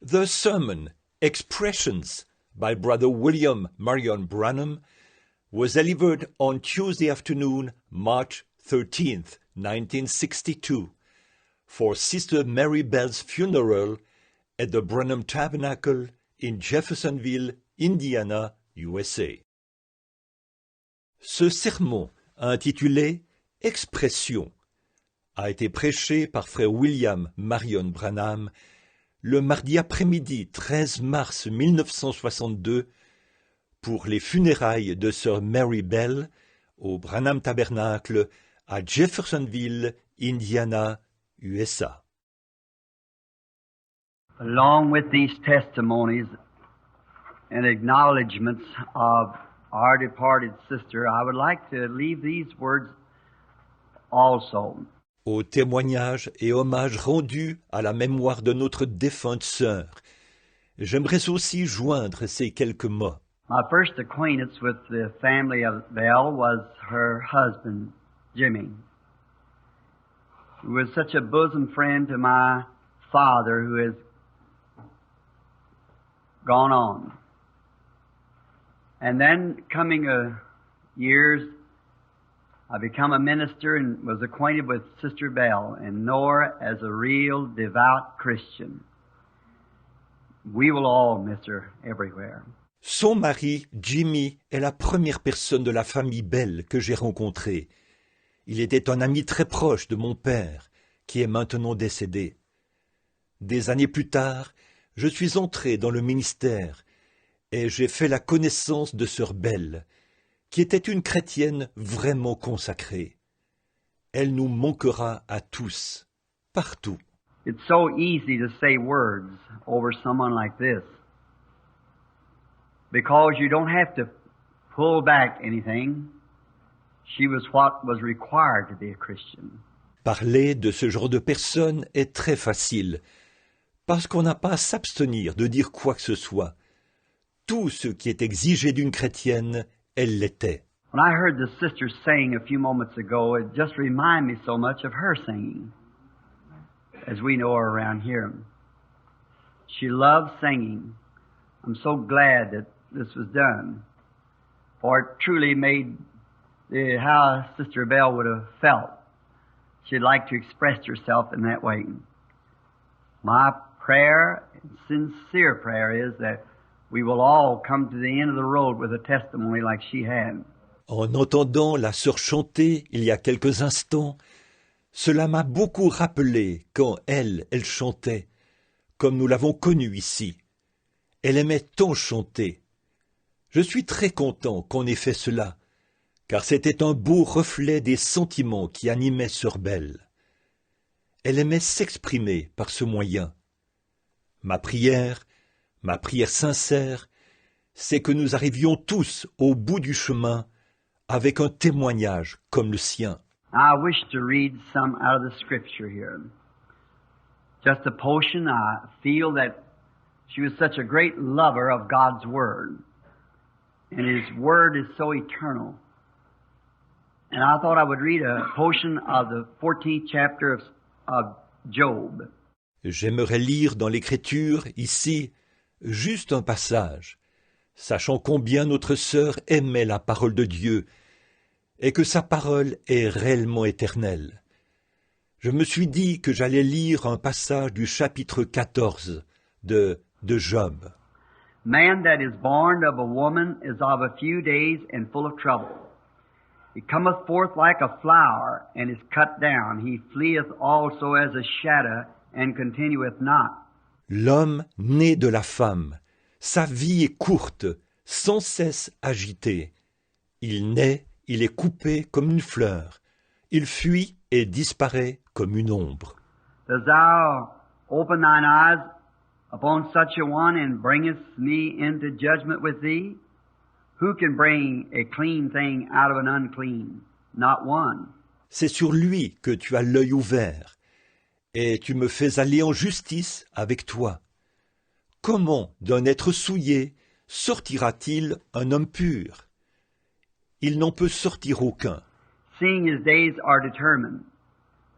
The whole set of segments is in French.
The sermon, Expressions, by Brother William Marion Branham, was delivered on Tuesday afternoon, March 13th, 1962, for Sister Mary Bell's funeral at the Branham Tabernacle in Jeffersonville, Indiana, USA. Ce sermon, intitulé « Expressions », a été prêché par frère William Marion Branham le mardi après-midi 13 mars 1962 pour les funérailles de sœur Mary Bell au Branham Tabernacle à Jeffersonville, Indiana, USA. Along with these testimonies and acknowledgments of our departed sister, I would like to leave these words also. Aux témoignages et hommages rendus à la mémoire de notre défunte sœur, j'aimerais aussi joindre ces quelques mots. My first acquaintance with the family of Bell was her husband, Jimmy, who was such a bosom friend to my father who has gone on. And then coming years, I became a minister and was acquainted with Sister Bell and know her as a real devout Christian. We will all miss her everywhere. Son mari, Jimmy, est la première personne de la famille Bell que j'ai rencontrée. Il était un ami très proche de mon père, qui est maintenant décédé. Des années plus tard, je suis entré dans le ministère et j'ai fait la connaissance de sœur Bell, qui était une chrétienne vraiment consacrée. Elle nous manquera à tous, partout. It's so easy to say words over someone like this because you don't have to pull back anything. She was what was required to be a Christian. Parler de ce genre de personne est très facile, parce qu'on n'a pas à s'abstenir de dire quoi que ce soit. Tout ce qui est exigé d'une chrétienne, elle l'était. When I heard the sister sing a few moments ago, it just reminded me so much of her singing, as we know her around here. She loved singing. I'm so glad that this was done, for it truly made how Sister Bell would have felt. She'd like to express herself in that way. My prayer, sincere prayer, is that we will all come to the end of the road with a testimony like she had. En entendant la sœur chanter il y a quelques instants, cela m'a beaucoup rappelé quand elle chantait, comme nous l'avons connue ici. Elle aimait tant chanter. Je suis très content qu'on ait fait cela, car c'était un beau reflet des sentiments qui animaient sœur Bell. Elle aimait s'exprimer par ce moyen. Ma prière sincère, c'est que nous arrivions tous au bout du chemin avec un témoignage comme le sien. I wish to read some out of the scripture here. Just a portion. I feel that she was such a great lover of God's Word. And His Word is so eternal. And I thought I would read a portion of the 14th chapter of Job. J'aimerais lire dans l'Écriture, ici, juste un passage, sachant combien notre sœur aimait la parole de Dieu et que sa parole est réellement éternelle. Je me suis dit que j'allais lire un passage du chapitre 14 de Job. Man that is born of a woman is of a few days and full of trouble. He cometh forth like a flower and is cut down. He fleeth also as a shadow and continueth not. L'homme né de la femme, sa vie est courte, sans cesse agitée. Il naît, il est coupé comme une fleur. Il fuit et disparaît comme une ombre. Dost thou open thine eyes upon such a one and bringest me into judgment with thee? Who can bring a clean thing out of an unclean? Not one. C'est sur lui que tu as l'œil ouvert, et tu me fais aller en justice avec toi. Comment d'un être souillé sortira-t-il un homme pur? Il n'en peut sortir aucun. Seeing his days are determined,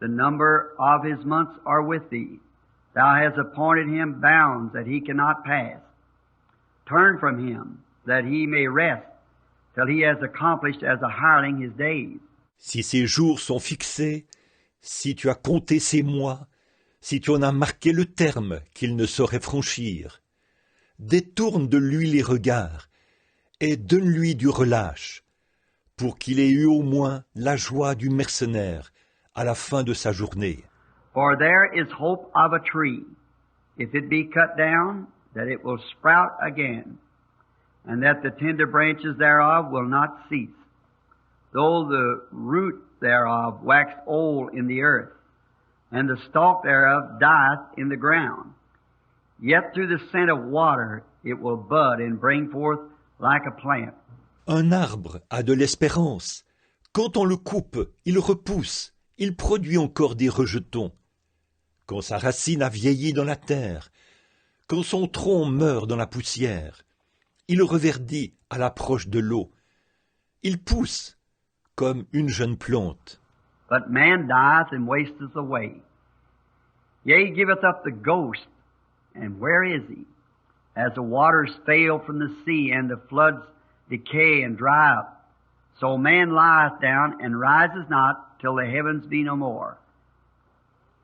the number of his months are with thee. Thou hast appointed him bounds that he cannot pass. Turn from him, that he may rest, till he has accomplished as a hireling his days. Si ses jours sont fixés, si tu as compté ses mois, si tu en as marqué le terme qu'il ne saurait franchir, détourne de lui les regards et donne-lui du relâche, pour qu'il ait eu au moins la joie du mercenaire à la fin de sa journée. For there is hope of a tree, if it be cut down, that it will sprout again, and that the tender branches thereof will not cease, though the root thereof wax old in the earth, and the stalk thereof dieth in the ground. Yet through the scent of water it will bud and bring forth like a plant. Un arbre a de l'espérance. Quand on le coupe, il repousse, il produit encore des rejetons. Quand sa racine a vieilli dans la terre, quand son tronc meurt dans la poussière, il reverdit à l'approche de l'eau. Il pousse comme une jeune plante. But man dieth and wasteth away. Yea, he giveth up the ghost, and where is he? As the waters fail from the sea, and the floods decay and dry up, so man lieth down and rises not till the heavens be no more.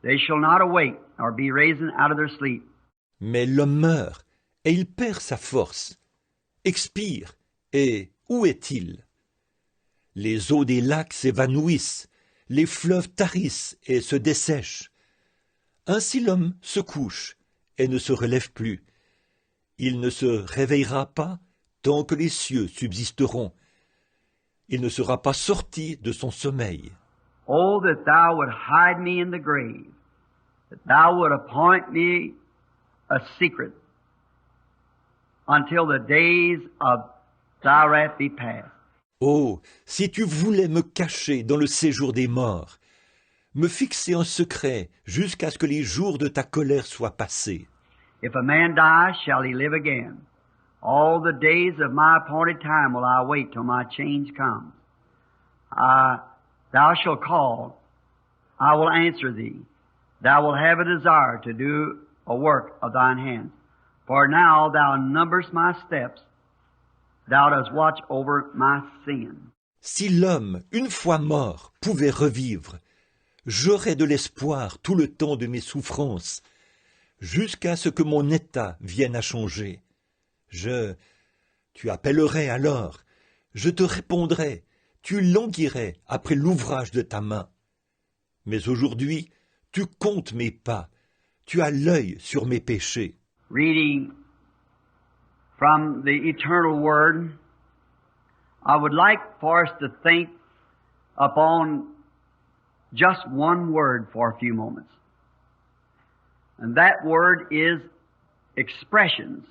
They shall not awake, nor be risen out of their sleep. Mais l'homme meurt, et il perd sa force, expire, et où est-il? Les eaux des lacs s'évanouissent, les fleuves tarissent et se dessèchent. Ainsi l'homme se couche et ne se relève plus. Il ne se réveillera pas tant que les cieux subsisteront. Il ne sera pas sorti de son sommeil. Oh, that thou would hide me in the grave, that thou would appoint me a secret, until the days of thy wrath be past. Oh, si tu voulais me cacher dans le séjour des morts, me fixer en secret jusqu'à ce que les jours de ta colère soient passés. If a man die, shall he live again? All the days of my appointed time will I wait till my change comes. Thou shalt call, I will answer thee. Thou wilt have a desire to do a work of thine hands. For now thou numberest my steps, thou dost watch over my sin. Si l'homme, une fois mort, pouvait revivre, j'aurais de l'espoir tout le temps de mes souffrances, jusqu'à ce que mon état vienne à changer. Tu appellerais alors, je te répondrais, tu languirais après l'ouvrage de ta main. Mais aujourd'hui, tu comptes mes pas, tu as l'œil sur mes péchés. Reading from the eternal word, I would like for us to think upon just one word for a few moments. And that word is expressions.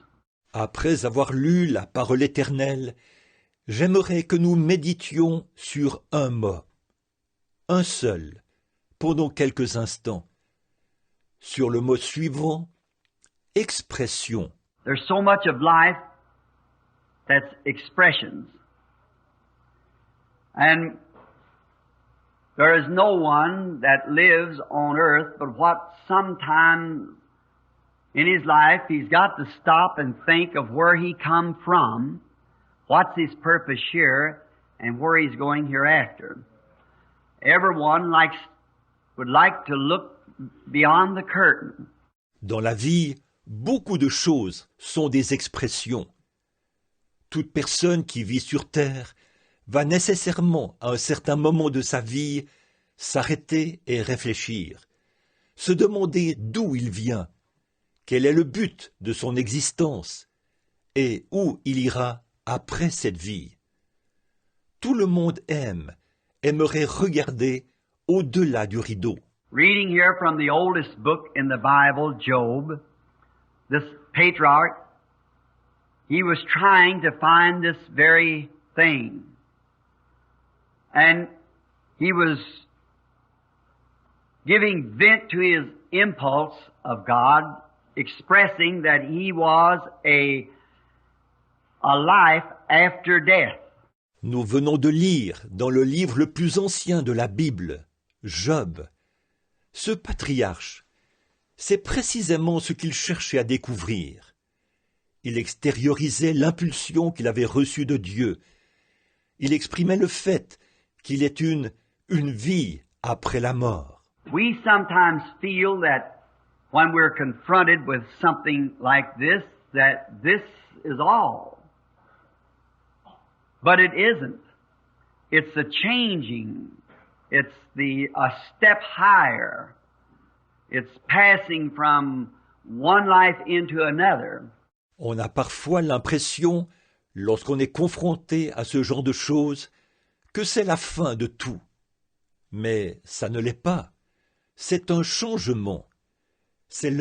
Après avoir lu la parole éternelle, j'aimerais que nous méditions sur un mot, un seul, pendant quelques instants, sur le mot suivant, expression. There's so much of life that's expressions. And there is no one that lives on earth but what sometime in his life he's got to stop and think of where he come from, what's his purpose here, and where he's going hereafter. Everyone would like to look beyond the curtain. Dans la vie, beaucoup de choses sont des expressions. Toute personne qui vit sur terre va nécessairement, à un certain moment de sa vie, s'arrêter et réfléchir, se demander d'où il vient, quel est le but de son existence et où il ira après cette vie. Tout le monde aimerait regarder au-delà du rideau. Reading here from the oldest book in the Bible, Job, this patriarch, he was trying to find this very thing. And he was giving vent to his impulse of God, expressing that he was a life after death. Nous venons de lire dans le livre le plus ancien de la Bible, Job. Ce patriarche C'est précisément ce qu'il cherchait à découvrir. Il extériorisait l'impulsion qu'il avait reçue de Dieu. Il exprimait le fait qu'il est une vie après la mort. We sometimes feel that when we're confronted with something like this, that this is all. But it isn't. It's a changing. It's a step higher. It's passing from one life into another. On a parfois l'impression, lorsqu'on est confronté à ce genre de choses, que c'est la fin de tout. Mais ça ne l'est pas. C'est un changement. C'est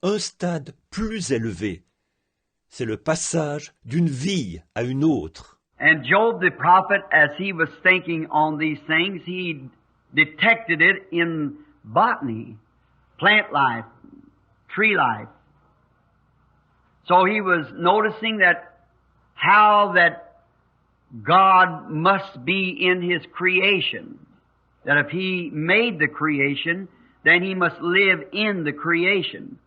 un stade plus élevé. C'est le passage d'une vie à une autre. And Job the prophet, as he was thinking on these things, he detected it in botany, plant life, tree life. So he was noticing that how that God must be in His creation. That if He made the creation, then He must live in the creation.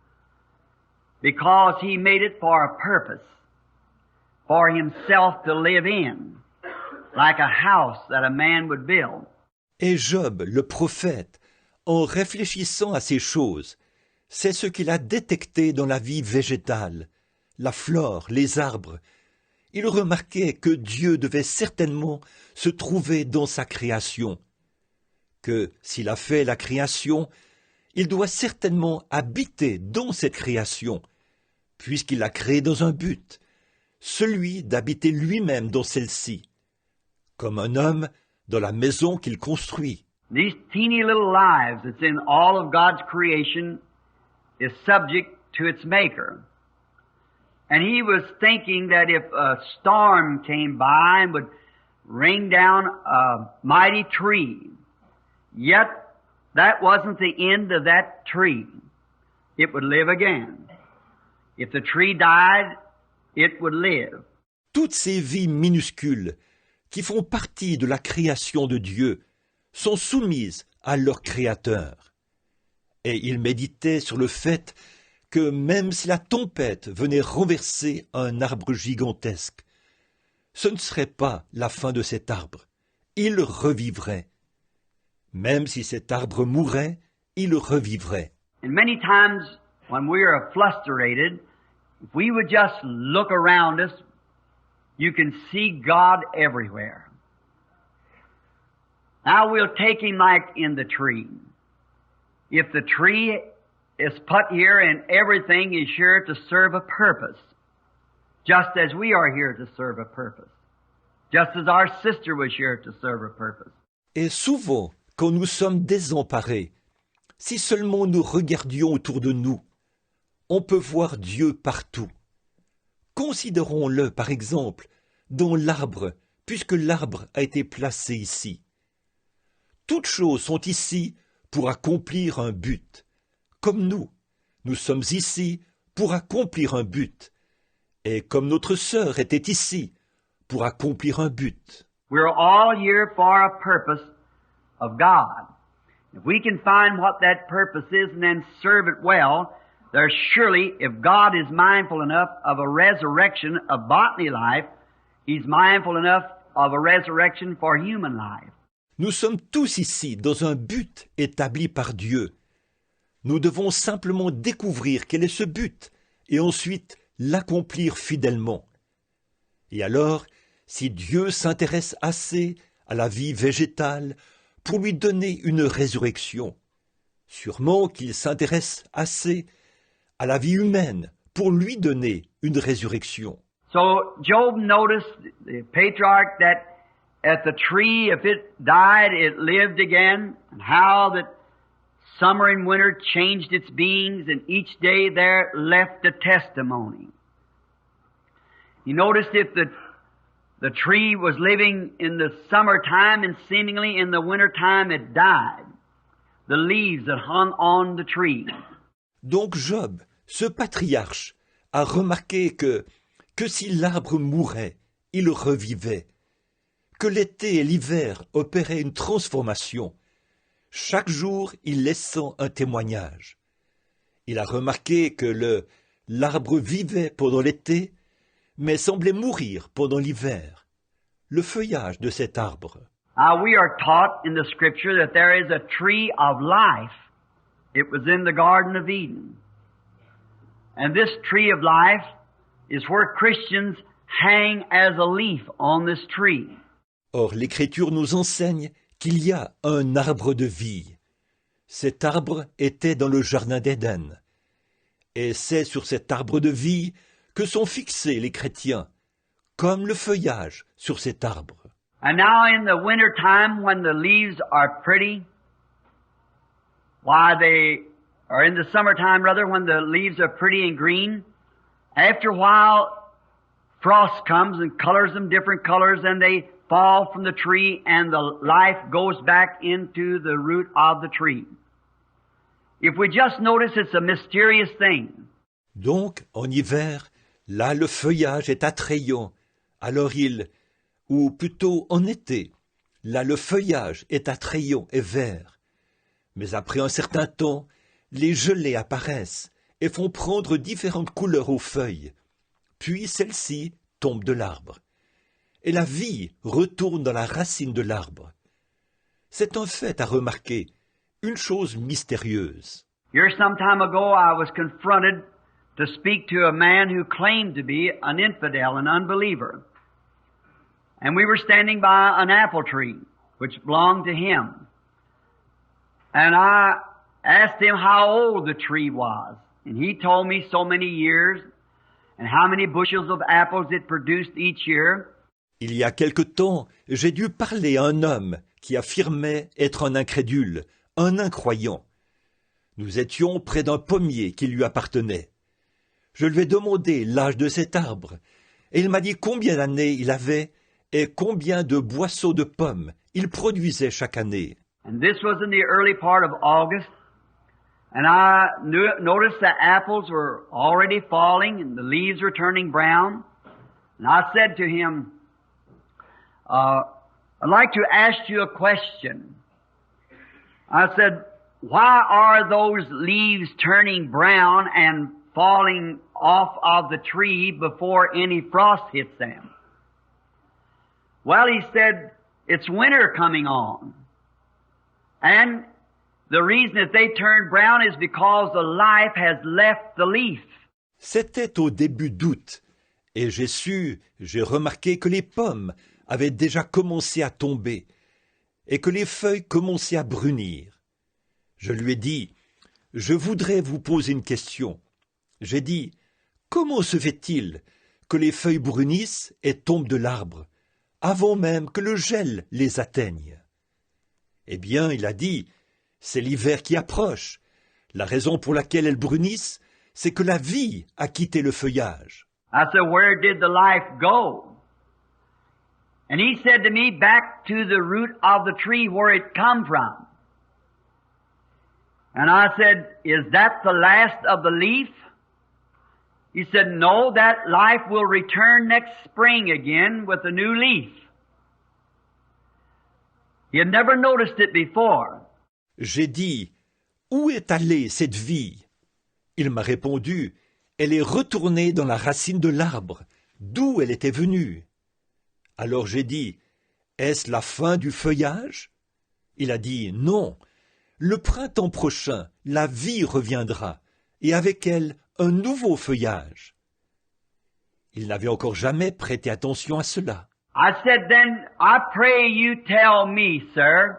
Because He made it for a purpose. For Himself to live in. Like a house that a man would build. Et Job, le prophète, en réfléchissant à ces choses, c'est ce qu'il a détecté dans la vie végétale, la flore, les arbres. Il remarquait que Dieu devait certainement se trouver dans sa création, que s'il a fait la création, il doit certainement habiter dans cette création, puisqu'il l'a créée dans un but, celui d'habiter lui-même dans celle-ci, comme un homme dans la maison qu'il construit. These teeny little lives that's in all of God's creation is subject to its maker. And he was thinking that if a storm came by and would rain down a mighty tree, yet that wasn't the end of that tree. It would live again. If the tree died, it would live. Toutes ces vies minuscules qui font partie de la création de Dieu sont soumises à leur Créateur. Et il méditait sur le fait que même si la tempête venait renverser un arbre gigantesque, ce ne serait pas la fin de cet arbre. Il revivrait. Même si cet arbre mourait, il revivrait. And many times when we are frustrated, if we would just look around us, you can see God everywhere. Now we'll take Him like in the tree. If the tree is put here and everything is here to serve a purpose, just as we are here to serve a purpose, just as our sister was here to serve a purpose. Et souvent, quand nous sommes désemparés, si seulement nous regardions autour de nous, on peut voir Dieu partout. Considérons-le, par exemple, dans l'arbre, puisque l'arbre a été placé ici. Toutes choses sont ici pour accomplir un but. Comme nous sommes ici pour accomplir un but. Et comme notre sœur était ici pour accomplir un but. We're all here for a purpose of God. If we can find what that purpose is and then serve it well, there's surely, if God is mindful enough of a resurrection of botany life, He's mindful enough of a resurrection for human life. Nous sommes tous ici dans un but établi par Dieu. Nous devons simplement découvrir quel est ce but et ensuite l'accomplir fidèlement. Et alors, si Dieu s'intéresse assez à la vie végétale pour lui donner une résurrection, sûrement qu'il s'intéresse assez à la vie humaine pour lui donner une résurrection. So Job noticed, the patriarch, that at the tree, if it died, it lived again, and how that summer and winter changed its beings, and each day there left a testimony. He noticed if the tree was living in the summertime and seemingly in the wintertime it died, the leaves that hung on the tree. Donc Job, ce patriarche, a remarqué que si l'arbre mourait, il revivait, que l'été et l'hiver opéraient une transformation, chaque jour il laissant un témoignage. Il a remarqué que l'arbre vivait pendant l'été, mais semblait mourir pendant l'hiver. Le feuillage de cet arbre. We are taught in the Scripture that there is a tree of life. It was in the Garden of Eden. And this tree of life is where Christians hang as a leaf on this tree. Or, l'Écriture nous enseigne qu'il y a un arbre de vie. Cet arbre était dans le jardin d'Éden. Et c'est sur cet arbre de vie que sont fixés les chrétiens, comme le feuillage sur cet arbre. And now in the winter time when the leaves are pretty, or in the summertime rather, when the leaves are pretty and green, after a while frost comes and colors them different colors and they fall from the tree and the life goes back into the root of the tree. If we just notice, it's a mysterious thing. Donc, en hiver, là le feuillage est attrayant, alors ou plutôt en été, là le feuillage est attrayant et vert. Mais après un certain temps, les gelées apparaissent et font prendre différentes couleurs aux feuilles. Puis celles-ci tombent de l'arbre. Et la vie retourne dans la racine de l'arbre. C'est un fait à remarquer, une chose mystérieuse. Here some time ago I was confronted to speak to a man who claimed to be an infidel, an unbeliever. And we were standing by an apple tree, which belonged to him. And I asked him how old the tree was. And he told me so many years and how many bushels of apples it produced each year. Il y a quelque temps, j'ai dû parler à un homme qui affirmait être un incrédule, un incroyant. Nous étions près d'un pommier qui lui appartenait. Je lui ai demandé l'âge de cet arbre, et il m'a dit combien d'années il avait et combien de boisseaux de pommes il produisait chaque année. And this was in the early part of August, and I noticed the apples were already falling and the leaves were turning brown. And I said to him, I'd like to ask you a question. I said, why are those leaves turning brown and falling off of the tree before any frost hits them? Well, he said, it's winter coming on. And the reason that they turn brown is because the life has left the leaf. C'était au début d'août, et j'ai remarqué que les pommes avaient déjà commencé à tomber, et que les feuilles commençaient à brunir. Je lui ai dit, je voudrais vous poser une question. J'ai dit, comment se fait-il que les feuilles brunissent et tombent de l'arbre, avant même que le gel les atteigne? Eh bien, il a dit, c'est l'hiver qui approche. La raison pour laquelle elles brunissent, c'est que la vie a quitté le feuillage. I said, where did the life go? And he said to me, back to the root of the tree where it come from. And I said, is that the last of the leaf? He said, no, that life will return next spring again with a new leaf. He had never noticed it before. J'ai dit, où est allée cette vie? Il m'a répondu, elle est retournée dans la racine de l'arbre, d'où elle était venue. Alors j'ai dit, est-ce la fin du feuillage? Il a dit, non, le printemps prochain, la vie reviendra, et avec elle, un nouveau feuillage. Il n'avait encore jamais prêté attention à cela. I said, then, I pray you tell me, sir,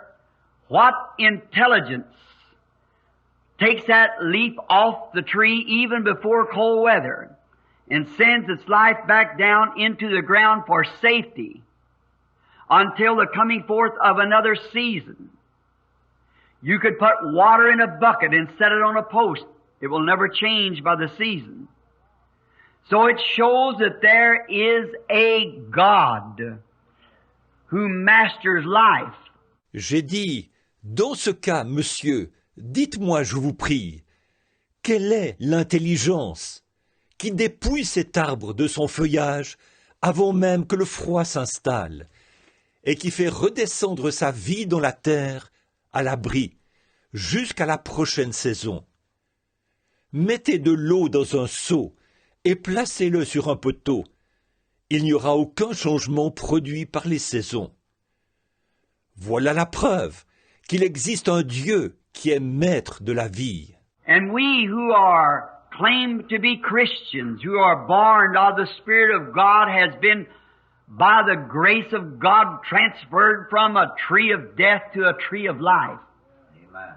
what intelligence takes that leaf off the tree even before cold weather and sends its life back down into the ground for safety until the coming forth of another season. You could put water in a bucket and set it on a post. It will never change by the season. So it shows that there is a God who masters life. J'ai dit, dans ce cas, monsieur, dites-moi, je vous prie, quelle est l'intelligence qui dépouille cet arbre de son feuillage avant même que le froid s'installe et qui fait redescendre sa vie dans la terre à l'abri jusqu'à la prochaine saison? Mettez de l'eau dans un seau et placez-le sur un poteau. Il n'y aura aucun changement produit par les saisons. Voilà la preuve qu'il existe un Dieu qui est maître de la vie. And we who are claimed to be Christians, who are born of the Spirit of God, has been, by the grace of God, transferred from a tree of death to a tree of life. Amen.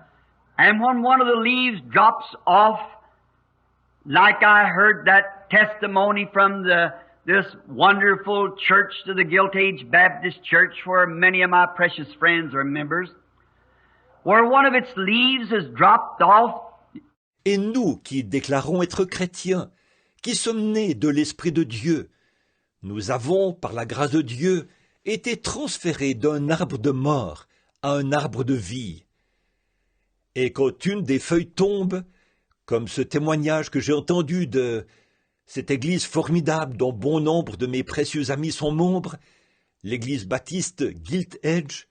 And when one of the leaves drops off, like I heard that testimony from this wonderful church to the Gilt Age Baptist Church, where many of my precious friends are members, where one of its leaves has dropped off. Et nous qui déclarons être chrétiens, qui sommes nés de l'Esprit de Dieu, nous avons, par la grâce de Dieu, été transférés d'un arbre de mort à un arbre de vie. Et quand une des feuilles tombe, comme ce témoignage que j'ai entendu de cette église formidable dont bon nombre de mes précieux amis sont membres, l'église baptiste Gilt Edge,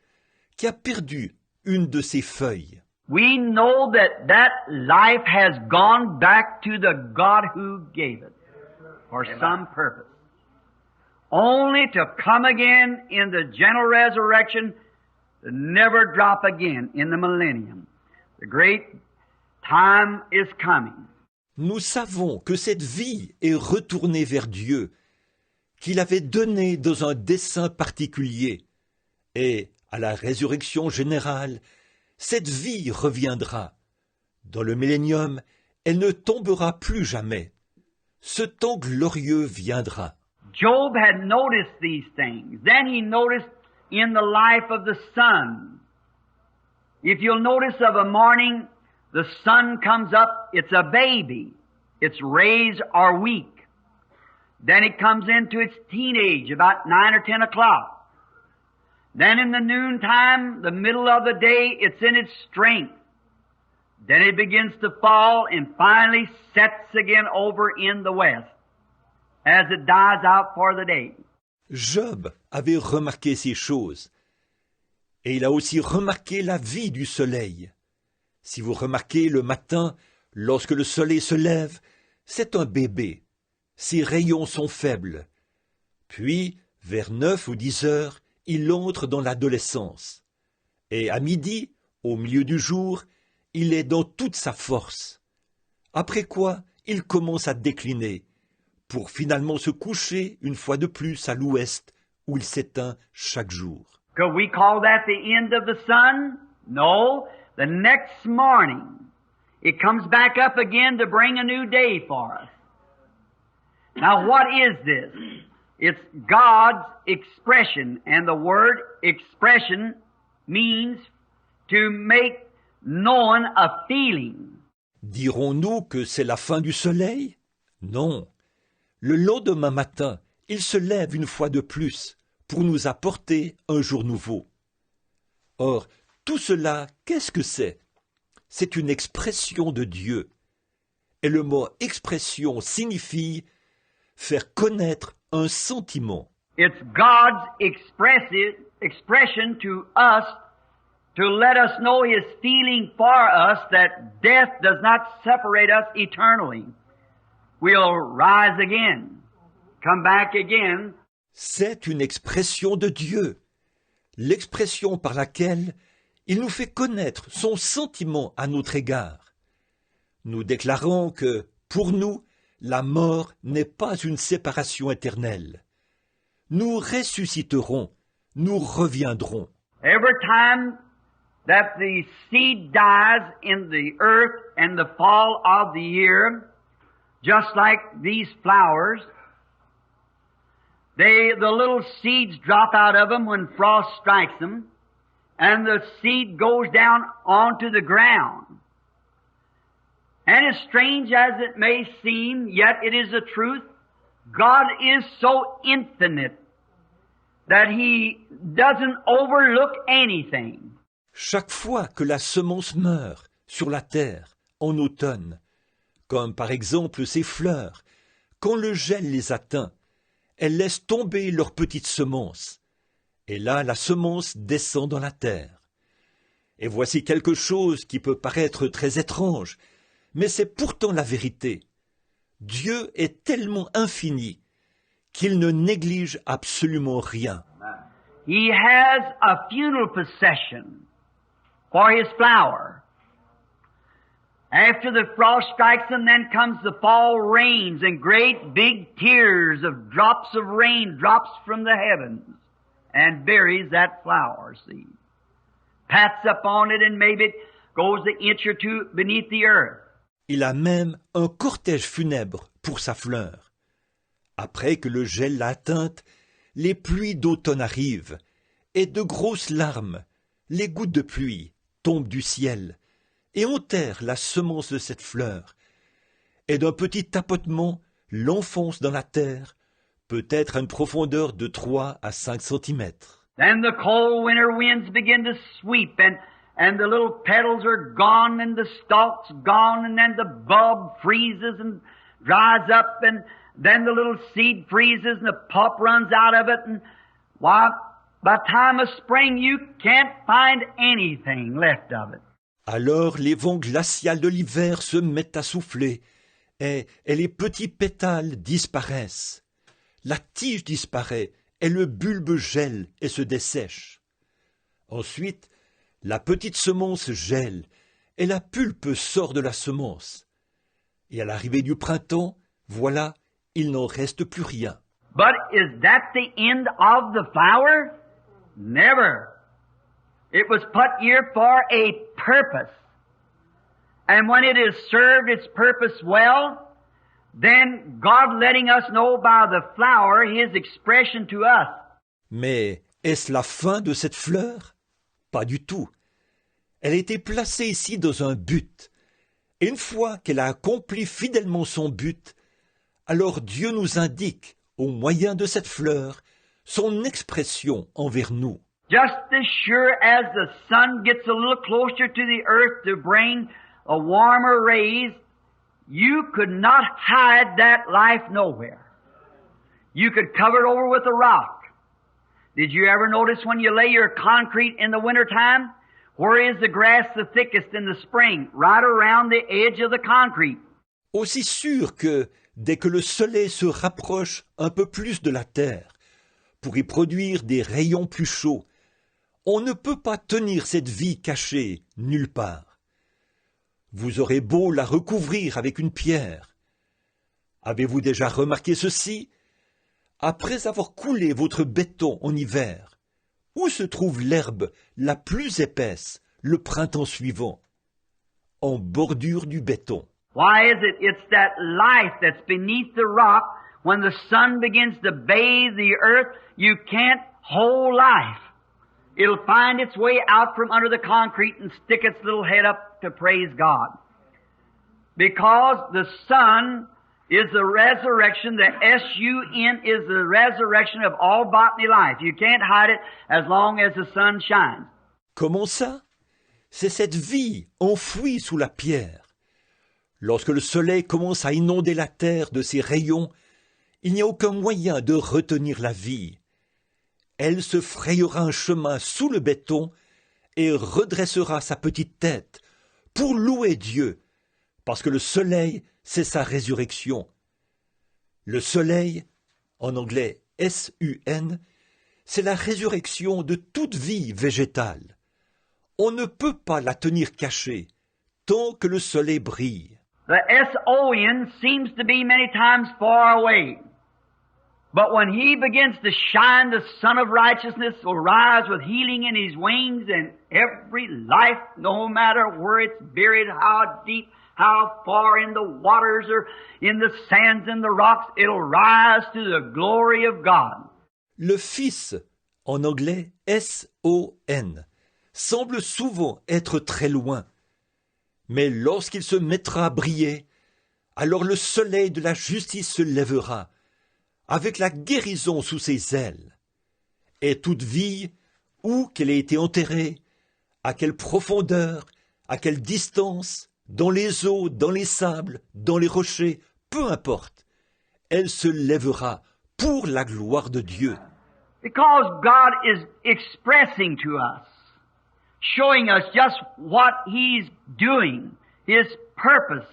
qui a perdu une de ses feuilles. We know that that life has gone back to the God who gave it for some purpose. Only to come again in the general resurrection, to never drop again in the millennium. The great time is coming. Nous savons que cette vie est retournée vers Dieu, qu'il avait donnée dans un dessein particulier, et à la résurrection générale, cette vie reviendra. Dans le millénium, elle ne tombera plus jamais. Ce temps glorieux viendra. Job had noticed these things. Then he noticed in the life of the sun. If you'll notice of a morning, the sun comes up, it's a baby. Its rays are weak. Then it comes into its teenage about 9 or 10 o'clock. Then in the noontime, the middle of the day, it's in its strength. Then it begins to fall and finally sets again over in the west as it dies out for the day. Job avait remarqué ces choses. Et il a aussi remarqué la vie du soleil. Si vous remarquez le matin, lorsque le soleil se lève, c'est un bébé. Ses rayons sont faibles. Puis, vers 9 ou 10 heures, il entre dans l'adolescence. Et à midi, au milieu du jour, il est dans toute sa force. Après quoi, il commence à décliner, pour finalement se coucher une fois de plus à l'ouest, où il s'éteint chaque jour. Could we call that the end of the sun? No. The next morning, it comes back up again to bring a new day for us. Now what is this? It's God's expression, and the word expression means to make known a feeling. Dirons-nous que c'est la fin du soleil? Non. Le lendemain matin, il se lève une fois de plus pour nous apporter un jour nouveau. Or, tout cela, qu'est-ce que c'est? C'est une expression de Dieu. Et le mot expression signifie faire connaître un sentiment. It's God's expression to us to let us know His feeling for us that death does not separate us eternally. We'll rise again, come back again. C'est une expression de Dieu, l'expression par laquelle il nous fait connaître son sentiment à notre égard. Nous déclarons que, pour nous, la mort n'est pas une séparation éternelle. Nous ressusciterons, nous reviendrons. Every time that the seed dies in the earth and the fall of the year, just like these flowers, the little seeds drop out of them when frost strikes them, and the seed goes down onto the ground. And as strange as it may seem, yet it is the truth, God is so infinite that He doesn't overlook anything. Chaque fois que la semence meurt sur la terre en automne, comme par exemple ces fleurs, quand le gel les atteint, elles laissent tomber leurs petites semences. Et là, la semence descend dans la terre. Et voici quelque chose qui peut paraître très étrange, mais c'est pourtant la vérité. Dieu est tellement infini qu'il ne néglige absolument rien. He has a funeral procession for his flower. After the frost strikes them, then comes the fall rains and great big tears of drops of rain drops from the heavens and buries that flower seed. Pats up on it and maybe it goes an inch or two beneath the earth. Il a même un cortège funèbre pour sa fleur. Après que le gel l'a atteinte, les pluies d'automne arrivent, et de grosses larmes, les gouttes de pluie, tombent du ciel, et enterrent la semence de cette fleur, et d'un petit tapotement l'enfoncent dans la terre, peut-être à une profondeur de 3 à 5 centimètres. Then the cold winter winds begin to sweep and the little petals are gone and the stalk's gone and then the bulb freezes and dries up and then the little seed freezes and the pulp runs out of it and why, by the time of spring you can't find anything left of it. Alors les vents glaciaux de l'hiver se mettent à souffler et les petits pétales disparaissent. La tige disparaît et le bulbe gèle et se dessèche. Ensuite, la petite semence gèle et la pulpe sort de la semence. Et à l'arrivée du printemps, voilà, il n'en reste plus rien. But is that the end of the flower? Never. It was put here for a purpose. And when it has served its purpose well, then God letting us know by the flower His expression to us. Mais est-ce la fin de cette fleur? Pas du tout. Elle a été placée ici dans un but. Et une fois qu'elle a accompli fidèlement son but, alors Dieu nous indique, au moyen de cette fleur, son expression envers nous. Just as sure as the sun gets a little closer to the earth to bring a warmer rays, you could not hide that life nowhere. You could cover it over with a rock. Did you ever notice when you lay your concrete in the wintertime? Where is the grass the thickest in the spring? Right around the edge of the concrete. Aussi sûr que, dès que le soleil se rapproche un peu plus de la terre, pour y produire des rayons plus chauds, on ne peut pas tenir cette vie cachée nulle part. Vous aurez beau la recouvrir avec une pierre. Avez-vous déjà remarqué ceci? Après avoir coulé votre béton en hiver, où se trouve l'herbe la plus épaisse le printemps suivant? En bordure du béton. Why is it? It's that life that's beneath the rock. When the sun begins to bathe the earth, you can't hold life. It'll find its way out from under the concrete and stick its little head up to praise God. Because the sun is the resurrection, the S-U-N is the resurrection of all botany life. You can't hide it as long as the sun shines. Comment ça? C'est cette vie enfouie sous la pierre. Lorsque le soleil commence à inonder la terre de ses rayons, il n'y a aucun moyen de retenir la vie. Elle se frayera un chemin sous le béton et redressera sa petite tête pour louer Dieu, parce que le soleil, c'est sa résurrection. Le soleil, en anglais S-U-N, c'est la résurrection de toute vie végétale. On ne peut pas la tenir cachée tant que le soleil brille. The S-O-N seems to be many times far away. But when He begins to shine, the Son of Righteousness will rise with healing in His wings, and every life, no matter where it's buried, how deep, how far in the waters or in the sands and the rocks, it'll rise to the glory of God. Le Fils, en anglais S-O-N, semble souvent être très loin. Mais lorsqu'il se mettra à briller, alors le soleil de la justice se lèvera, avec la guérison sous ses ailes. Et toute vie, où qu'elle ait été enterrée, à quelle profondeur, à quelle distance, dans les eaux, dans les sables, dans les rochers, peu importe, elle se lèvera pour la gloire de Dieu. Because God is expressing to us, showing us just what He's doing, His purpose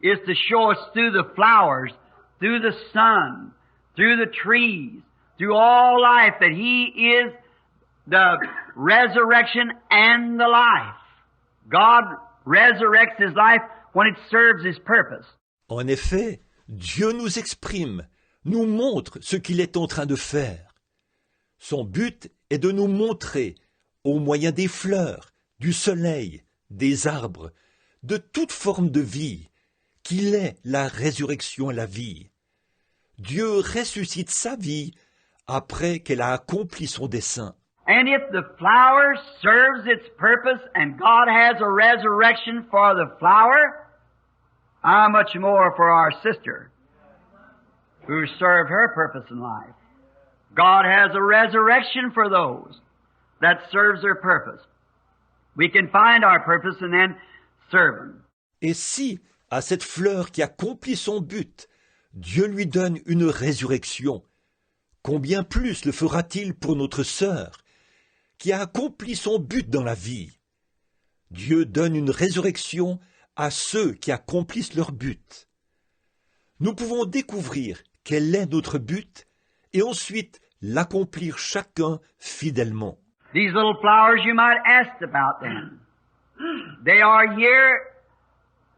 is to show us through the flowers, through the sun, through the trees, through all life, that He is the resurrection and the life. God resurrects His life when it serves His purpose. En effet, Dieu nous exprime, nous montre ce qu'il est en train de faire. Son but est de nous montrer, au moyen des fleurs, du soleil, des arbres, de toute forme de vie, qu'il est la résurrection et la vie. Dieu ressuscite sa vie après qu'elle a accompli son dessein. And if the flower serves its purpose and God has a resurrection for the flower, how much more for our sister who served her purpose in life? God has a resurrection for those that serves their purpose. We can find our purpose and then serve Him. Et si, à cette fleur qui accomplit son but, Dieu lui donne une résurrection, combien plus le fera-t-il pour notre sœur, qui a accompli son but dans la vie? Dieu donne une résurrection à ceux qui accomplissent leur but. Nous pouvons découvrir quel est notre but et ensuite l'accomplir chacun fidèlement. These little flowers, you might ask about them. They are here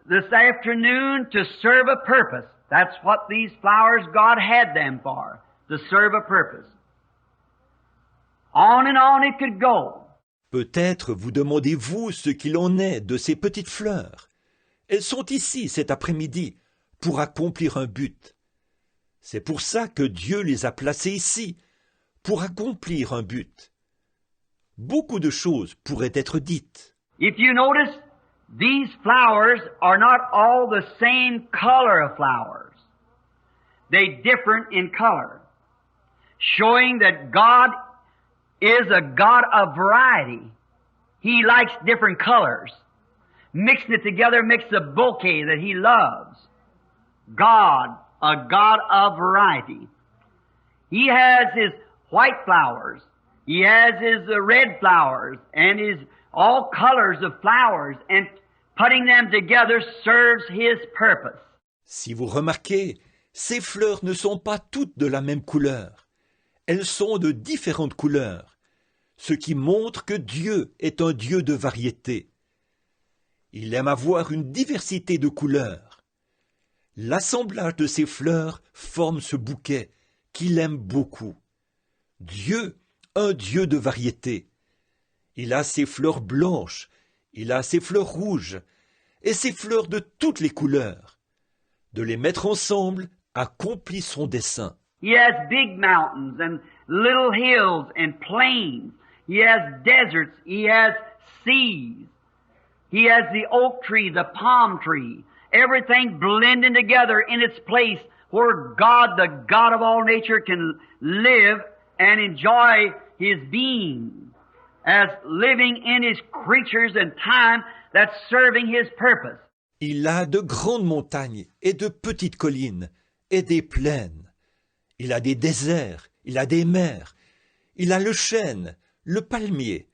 this afternoon to serve a purpose. That's what these flowers, God had them for, to serve a purpose. On and on it could go. Peut-être vous demandez-vous ce qu'il en est de ces petites fleurs. Elles sont ici cet après-midi pour accomplir un but. C'est pour ça que Dieu les a placées ici, pour accomplir un but. Beaucoup de choses pourraient être dites. If you notice, these flowers are not all the same color of flowers. They differ in color, showing that God is a God of variety. He likes different colors. Mixing it together makes a bouquet that He loves. God, a God of variety. He has His white flowers. He has His red flowers and His all colors of flowers, and putting them together serves His purpose. Si vous remarquez, ces fleurs ne sont pas toutes de la même couleur. Elles sont de différentes couleurs, ce qui montre que Dieu est un Dieu de variété. Il aime avoir une diversité de couleurs. L'assemblage de ces fleurs forme ce bouquet qu'il aime beaucoup. Dieu, un Dieu de variété. Il a ses fleurs blanches, il a ses fleurs rouges, et ses fleurs de toutes les couleurs. De les mettre ensemble accomplit son dessein. He has big mountains and little hills and plains. He has deserts. He has seas. He has the oak tree, the palm tree. Everything blending together in its place where God, the God of all nature, can live and enjoy His being as living in His creatures and time that's serving His purpose. Il a de grandes montagnes et de petites collines et des plaines. Il a des déserts, il a des mers, il a le chêne, le palmier.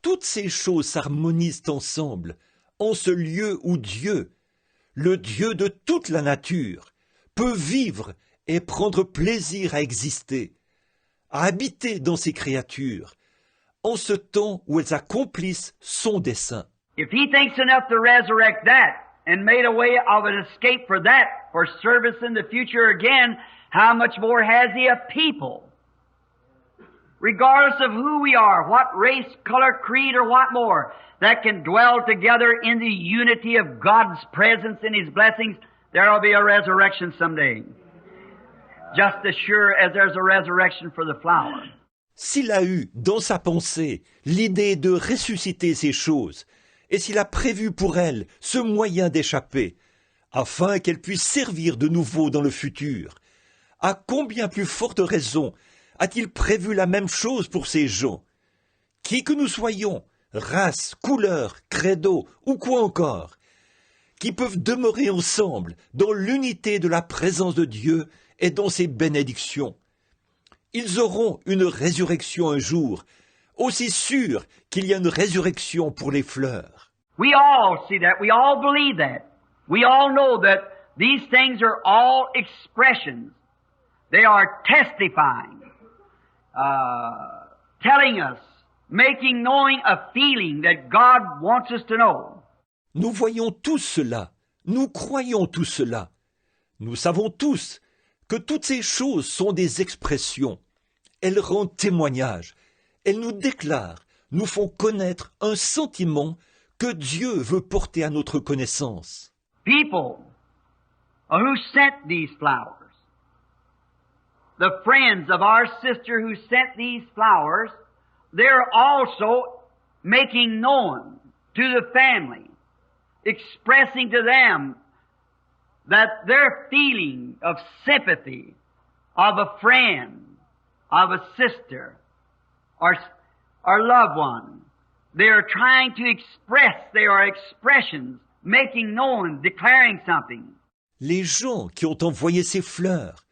Toutes ces choses s'harmonisent ensemble en ce lieu où Dieu, le Dieu de toute la nature, peut vivre et prendre plaisir à exister, à habiter dans ses créatures, en ce temps où elles accomplissent son dessein. If He thinks enough to resurrect that and made a way of an escape for that, for service in the future again, how much more has He a people? Regardless of who we are, what race, color, creed, or what more, that can dwell together in the unity of God's presence and His blessings, there will be a resurrection someday. Just as sure as there's a resurrection for the flower. S'il a eu, dans sa pensée, l'idée de ressusciter ces choses, et s'il a prévu pour elles ce moyen d'échapper, afin qu'elles puissent servir de nouveau dans le futur, à combien plus forte raison a-t-il prévu la même chose pour ces gens? Qui que nous soyons, race, couleur, credo ou quoi encore, qui peuvent demeurer ensemble dans l'unité de la présence de Dieu et dans ses bénédictions. Ils auront une résurrection un jour, aussi sûr qu'il y a une résurrection pour les fleurs. We all see that. We all believe that. We all know that these things are all expressions. They are testifying, telling us, making knowing a feeling that God wants us to know. Nous voyons tous cela, nous croyons tout cela. Nous savons tous que toutes ces choses sont des expressions. Elles rendent témoignage, elles nous déclarent, nous font connaître un sentiment que Dieu veut porter à notre connaissance. People who sent these flowers, the friends of our sister who sent these flowers, they're also making known to the family, expressing to them that their feeling of sympathy of a friend, of a sister, or loved one, they are trying to express, they are expressions, making known, declaring something. Les gens qui ont envoyé ces fleurs,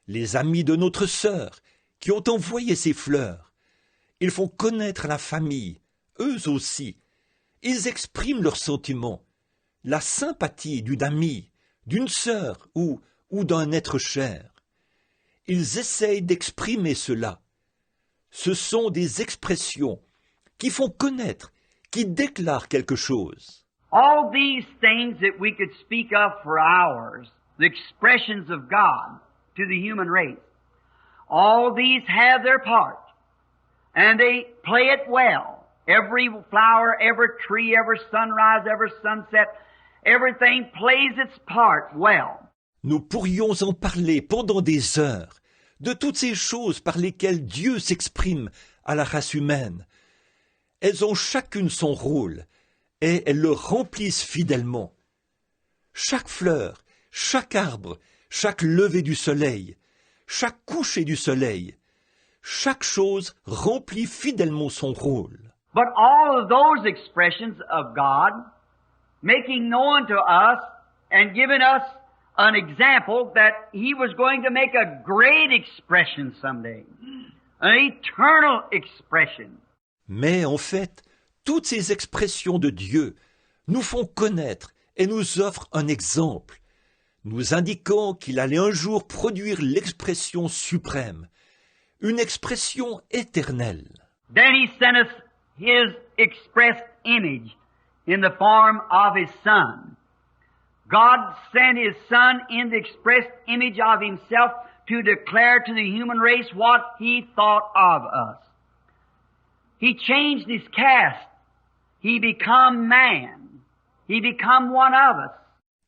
les amis de notre sœur qui ont envoyé ces fleurs, ils font connaître à la famille, eux aussi. Ils expriment leurs sentiments, la sympathie d'une amie, d'une sœur ou d'un être cher. Ils essayent d'exprimer cela. Ce sont des expressions qui font connaître, qui déclarent quelque chose. All these things that we could speak of for hours, the expressions of God to the human race, all these have their part, and they play it well. Every flower, every tree, every sunrise, every sunset, everything plays its part well. Nous pourrions en parler pendant des heures, de toutes ces choses par lesquelles Dieu s'exprime à la race humaine. Elles ont chacune son rôle, et elles le remplissent fidèlement. Chaque fleur, chaque arbre, chaque lever du soleil, chaque coucher du soleil, chaque chose remplit fidèlement son rôle. But all of those expressions of God, making known to us and giving us an example that He was going to make a great expression someday, an eternal expression. Mais en fait, toutes ces expressions de Dieu nous font connaître et nous offrent un exemple, nous indiquant qu'il allait un jour produire l'expression suprême, une expression éternelle. Then He sent us His express image in the form of His Son. God sent His Son in the express image of Himself to declare to the human race what He thought of us. He changed His cast. He become man. He become one of us.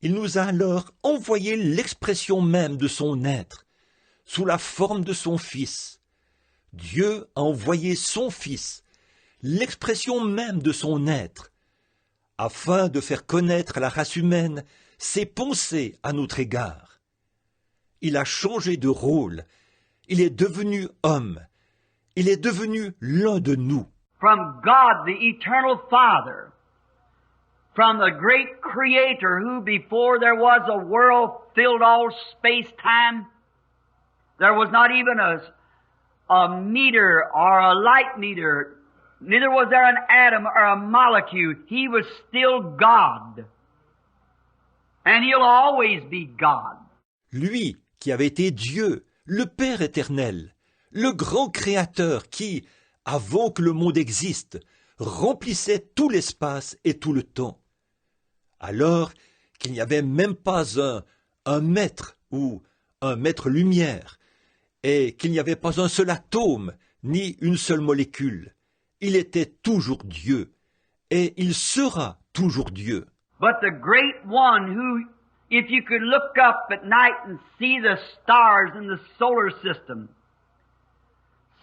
Il nous a alors envoyé l'expression même de son être, sous la forme de son Fils. Dieu a envoyé son Fils, l'expression même de son être, afin de faire connaître à la race humaine ses pensées à notre égard. Il a changé de rôle, il est devenu homme, il est devenu l'un de nous. From God, the eternal Father, from the great Creator who before there was a world filled all space-time, there was not even a meter or a light meter, neither was there an atom or a molecule. He was still God. And He'll always be God. Lui qui avait été Dieu, le Père éternel, le grand Créateur qui, avant que le monde existe, remplissait tout l'espace et tout le temps. Alors qu'il n'y avait même pas un mètre ou un mètre-lumière, et qu'il n'y avait pas un seul atome, ni une seule molécule. Il était toujours Dieu, et il sera toujours Dieu. But the great one who, if you could look up at night and see the stars in the solar system.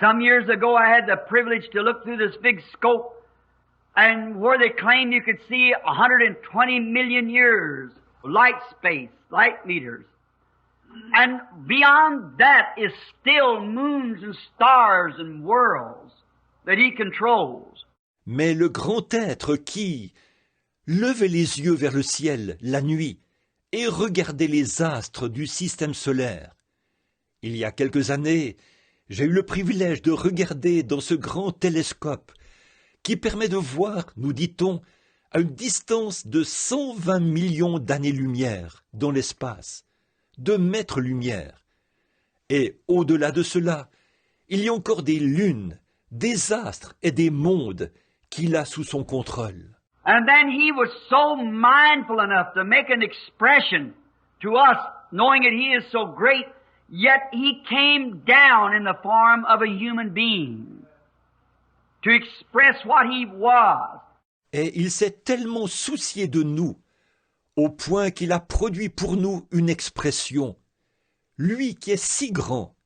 Some years ago I had the privilege to look through this big scope and where they claim you could see 120 million years, light space, light meters. And beyond that is still moons and stars and worlds that He controls. Mais le grand être qui levait les yeux vers le ciel la nuit et regardait les astres du système solaire. Il y a quelques années, j'ai eu le privilège de regarder dans ce grand télescope qui permet de voir, nous dit-on, à une distance de 120 millions d'années-lumière dans l'espace, de mètres-lumière. Et au-delà de cela, il y a encore des lunes, des astres et des mondes qu'il a sous son contrôle. And then he was so mindful enough to make an expression to us, knowing that he is so great, yet he came down in the form of a human being to express what he was. Et il s'est tellement soucié de nous, au point qu'il a produit pour nous une expression, lui qui est si grand.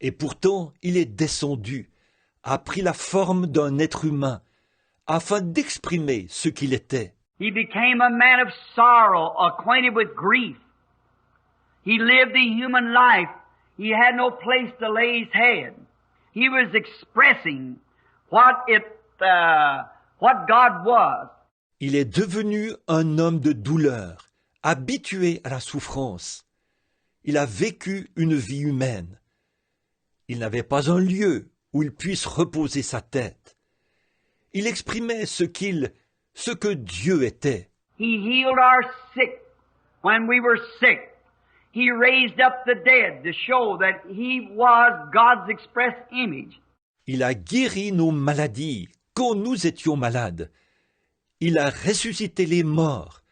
Et pourtant, il est descendu, a pris la forme d'un être humain, afin d'exprimer ce qu'il était. He became a man of sorrow, acquainted with grief. He lived the human life. He had no place to lay his head. He was expressing what God was. Il est devenu un homme de douleur, habitué à la souffrance. Il a vécu une vie humaine. Il n'avait pas un lieu où il puisse reposer sa tête. Il exprimait ce que Dieu était. He healed our sick when we were sick. He raised up the dead to show that he was God's express image. Il a guéri nos maladies quand nous étions malades. Il a ressuscité les morts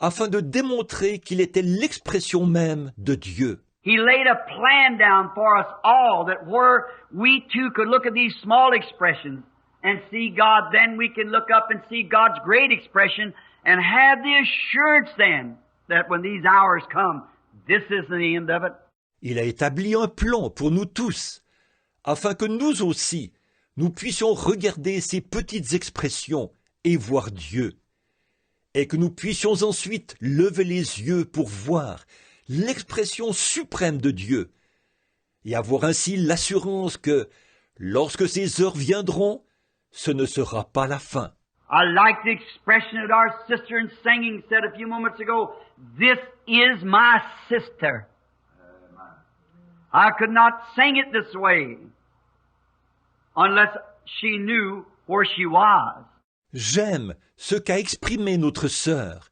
afin de démontrer qu'il était l'expression même de Dieu. He laid a plan down for us all that where we too could look at these small expressions and see God, then we can look up and see God's great expression and have the assurance then that when these hours come, this isn't the end of it. Il a établi un plan pour nous tous, afin que nous aussi, nous puissions regarder ces petites expressions et voir Dieu, et que nous puissions ensuite lever les yeux pour voir l'expression suprême de Dieu, et avoir ainsi l'assurance que, lorsque ces heures viendront, ce ne sera pas la fin. I like the expression that our sister in singing said a few moments ago, "This is my sister." I could not sing it this way unless she knew where she was. J'aime ce qu'a exprimé notre sœur,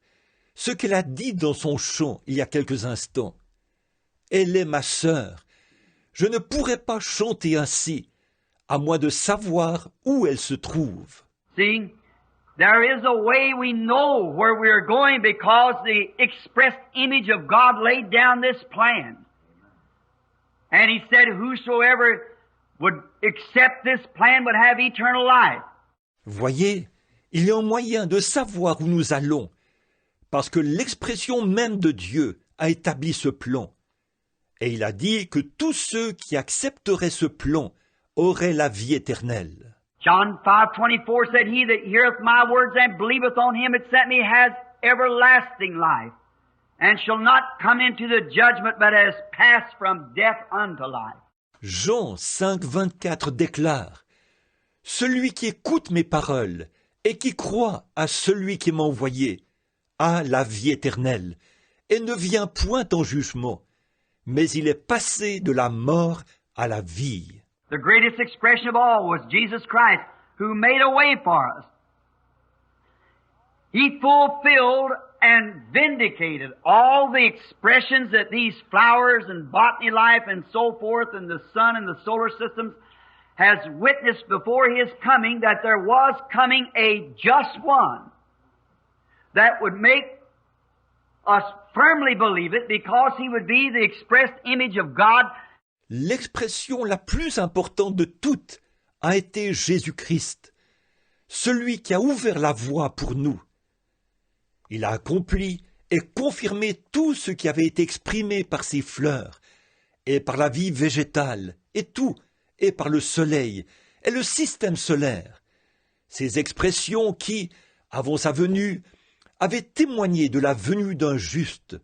ce qu'elle a dit dans son chant il y a quelques instants. Elle est ma sœur. Je ne pourrais pas chanter ainsi, à moins de savoir où elle se trouve. See, there is a way we know where we are going because the expressed image of God laid down this plan. And He said, whosoever would accept this plan would have eternal life. Voyez, il y a un moyen de savoir où nous allons, parce que l'expression même de Dieu a établi ce plan. Et il a dit que tous ceux qui accepteraient ce plan auraient la vie éternelle. John 5:24 said, "He that heareth my words and believeth on him that sent me has everlasting life, and shall not come into the judgment, but has passed from death unto life." Jean 5,24 déclare « Celui qui écoute mes paroles et qui croit à celui qui m'a envoyé a la vie éternelle et ne vient point en jugement, mais il est passé de la mort à la vie. » The greatest expression of all was Jesus Christ, who made a way for us. He fulfilled and vindicated all the expressions that these flowers and botany life and so forth and the sun and the solar systems has witnessed before His coming, that there was coming a just one that would make us firmly believe it because He would be the expressed image of God. L'expression la plus importante de toutes a été Jésus-Christ, celui qui a ouvert la voie pour nous. Il a accompli et confirmé tout ce qui avait été exprimé par ces fleurs, et par la vie végétale, et tout, et par le soleil, et le système solaire. Ces expressions qui, avant sa venue, avaient témoigné de la venue d'un juste,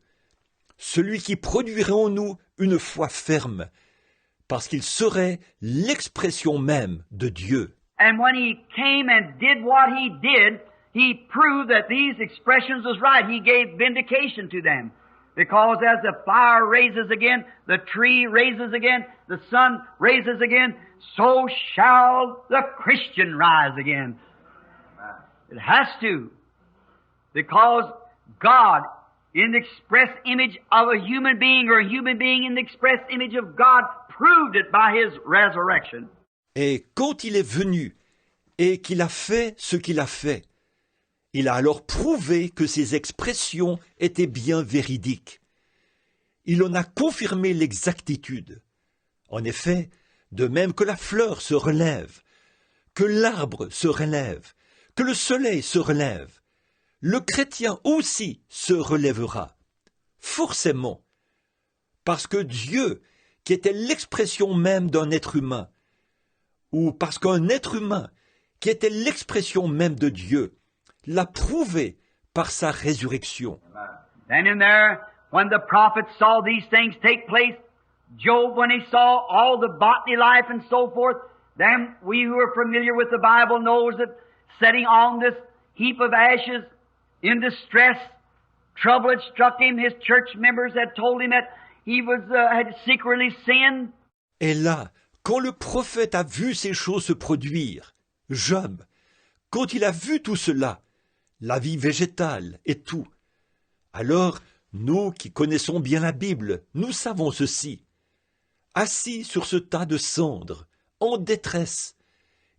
celui qui produirait en nous une foi ferme, parce qu'il serait l'expression même de Dieu. And when He came and did what He did, He proved that these expressions was right. He gave vindication to them. Because as the fire raises again, the tree raises again, the sun raises again, so shall the Christian rise again. It has to. Because God, in the express image of a human being, or a human being in the express image of God, proved it by His resurrection. Et quand il est venu et qu'il a fait ce qu'il a fait, il a alors prouvé que ses expressions étaient bien véridiques. Il en a confirmé l'exactitude. En effet, de même que la fleur se relève, que l'arbre se relève, que le soleil se relève, le chrétien aussi se relèvera, forcément, parce que Dieu, qui était l'expression même d'un être humain, ou parce qu'un être humain, qui était l'expression même de Dieu, l'a prouvé par sa résurrection. Then in there, when the prophets saw these things take place, Job, when he saw all the botany life and so forth, then we who are familiar with the Bible knows that sitting on this heap of ashes, in distress, trouble had struck him. His church members had told him that he had secretly sinned. Et là, quand le prophète a vu ces choses se produire, Job, quand il a vu tout cela, la vie végétale et tout, alors nous qui connaissons bien la Bible, nous savons ceci. Assis sur ce tas de cendres, en détresse,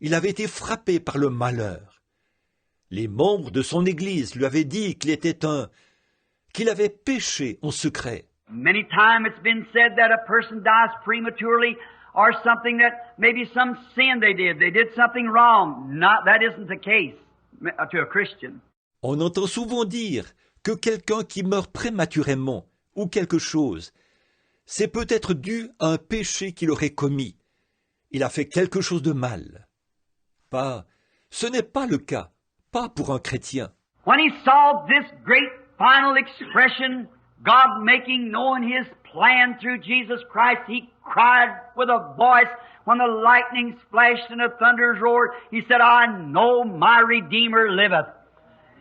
il avait été frappé par le malheur. Les membres de son Église lui avaient dit qu'il avait péché en secret. Many times it's been said that a person dies prematurely or something that maybe some sin they did something wrong. That isn't the case to a Christian. On entend souvent dire que quelqu'un qui meurt prématurément ou quelque chose, c'est peut-être dû à un péché qu'il aurait commis. Il a fait quelque chose de mal. Ce n'est pas le cas, pas pour un chrétien. When he saw this great final expression, God making known His plan through Jesus Christ, he cried with a voice when the lightning splashed and the thunders roared. He said, I know my Redeemer liveth.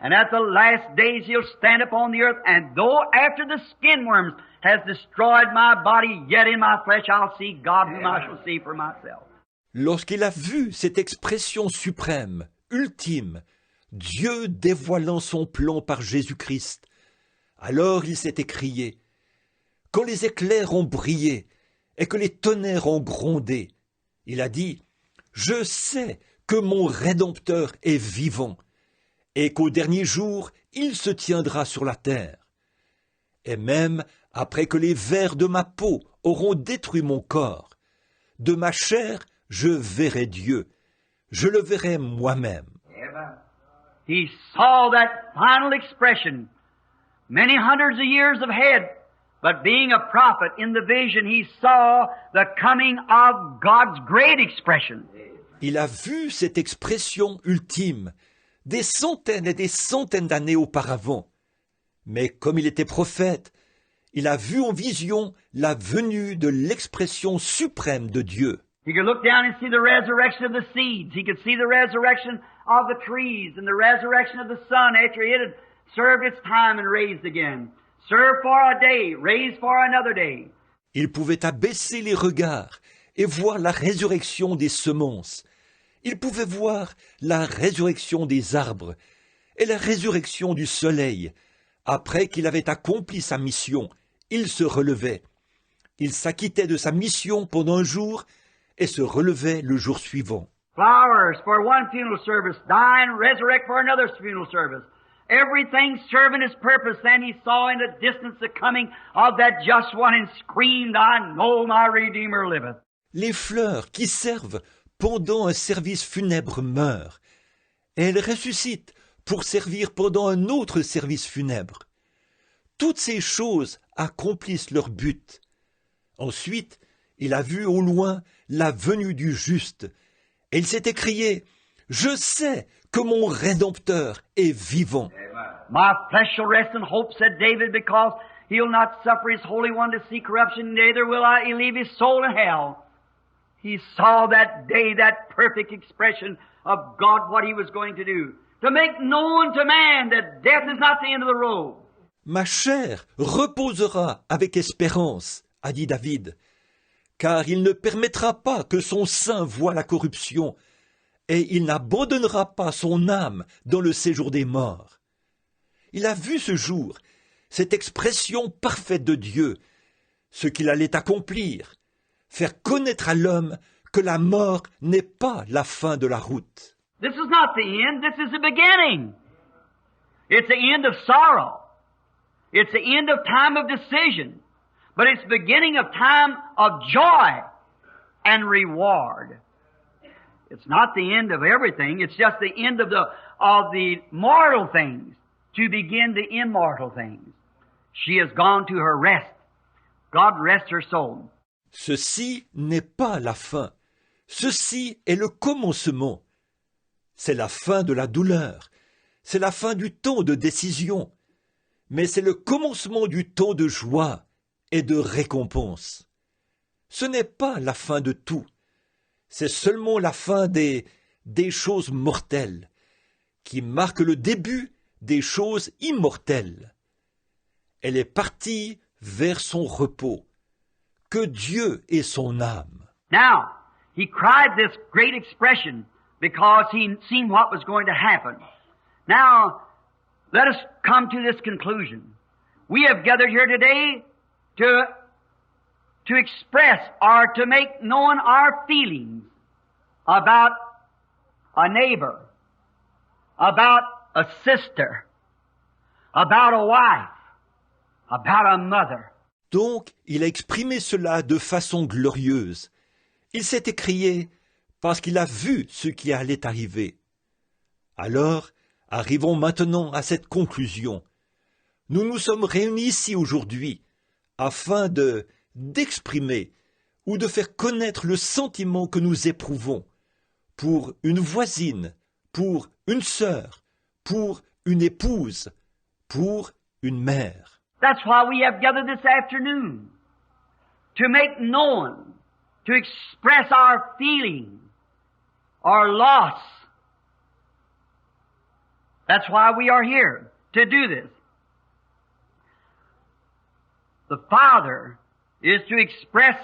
And at the last days He'll stand upon the earth, and though after the skin worms has destroyed my body, yet in my flesh I'll see God whom I shall see for myself. Lorsqu'il a vu cette expression suprême, ultime, Dieu dévoilant son plan par Jésus-Christ, alors il s'est écrié, quand les éclairs ont brillé et que les tonnerres ont grondé, il a dit, je sais que mon Rédempteur est vivant, et qu'au dernier jour, il se tiendra sur la terre. Et même après que les vers de ma peau auront détruit mon corps, de ma chair, je verrai Dieu, je le verrai moi-même. He saw that final expression many hundreds of years ahead, but being a prophet in the vision, he saw the coming of God's great expression. Il a vu cette expression ultime des centaines et des centaines d'années auparavant. Mais comme il était prophète, il a vu en vision la venue de l'expression suprême de Dieu. He could look down and see the resurrection of the seeds. He could see the resurrection of the trees and the resurrection of the sun after it had served its time and raised again. Served for a day, raised for another day. Il pouvait abaisser les regards et voir la résurrection des semences. Il pouvait voir la résurrection des arbres et la résurrection du soleil. Après qu'il avait accompli sa mission, il se relevait. Il s'acquittait de sa mission pendant un jour et se relevait le jour suivant. Flowers for one funeral service, die and resurrect for another funeral service. Everything serving His purpose. Then He saw in the distance the coming of that just one and screamed, I know my Redeemer liveth. Les fleurs qui servent pendant un service funèbre meurent. Et elles ressuscitent pour servir pendant un autre service funèbre. Toutes ces choses accomplissent leur but. Ensuite, il a vu au loin la venue du juste, et il s'est écrié, « Je sais que mon Rédempteur est vivant. » My flesh shall rest in hope, said David, because He'll not suffer His Holy One to see corruption, neither will He leave His soul in hell. He saw that day, that perfect expression of God, what He was going to do, to make known to man that death is not the end of the road. Ma chair reposera avec espérance, a dit David, car il ne permettra pas que son sein voie la corruption, et il n'abandonnera pas son âme dans le séjour des morts. Il a vu ce jour, cette expression parfaite de Dieu, ce qu'il allait accomplir, faire connaître à l'homme que la mort n'est pas la fin de la route. This is not the end, this is the beginning. It's the end of sorrow. It's the end of time of decision. But it's the beginning of time of joy and reward. It's not the end of everything, it's just the end of the mortal things to begin the immortal things. She has gone to her rest. God rest her soul. Ceci n'est pas la fin. Ceci est le commencement. C'est la fin de la douleur. C'est la fin du temps de décision. Mais c'est le commencement du temps de joie et de récompense. Ce n'est pas la fin de tout. C'est seulement la fin des choses mortelles, qui marque le début des choses immortelles. Elle est partie vers son repos. Que Dieu ait son âme. Now, he cried this great expression because he seen what was going to happen. Now, let us come to this conclusion. We have gathered here today to express or to make known our feelings about a neighbor, about a sister, about a wife, about a mother. Donc, il a exprimé cela de façon glorieuse. Il s'est écrié parce qu'il a vu ce qui allait arriver. Alors, arrivons maintenant à cette conclusion. Nous nous sommes réunis ici aujourd'hui afin d'exprimer ou de faire connaître le sentiment que nous éprouvons pour une voisine, pour une sœur, pour une épouse, pour une mère. That's why we have gathered this afternoon, to make known, to express our feeling, our loss. That's why we are here, to do this. The father is to express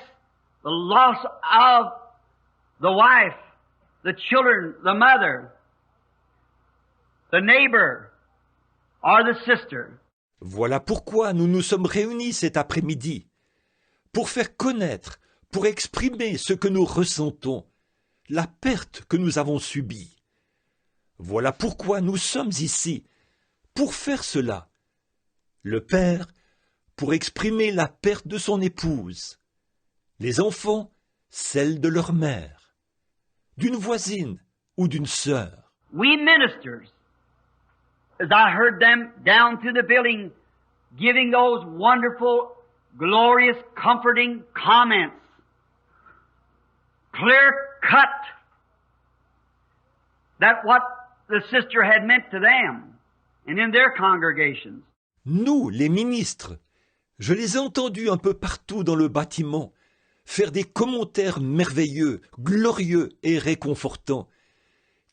the loss of the wife, the children, the mother, the neighbor, or the sister. Voilà pourquoi nous nous sommes réunis cet après-midi, pour faire connaître, pour exprimer ce que nous ressentons, la perte que nous avons subie. Voilà pourquoi nous sommes ici, pour faire cela. Le père, pour exprimer la perte de son épouse. Les enfants, celle de leur mère, d'une voisine ou d'une sœur. We ministers, as I heard them down through the building, giving those wonderful, glorious, comforting comments, clear cut, that what the sister had meant to them and in their congregations. Nous, les ministres, je les ai entendus un peu partout dans le bâtiment faire des commentaires merveilleux, glorieux et réconfortants,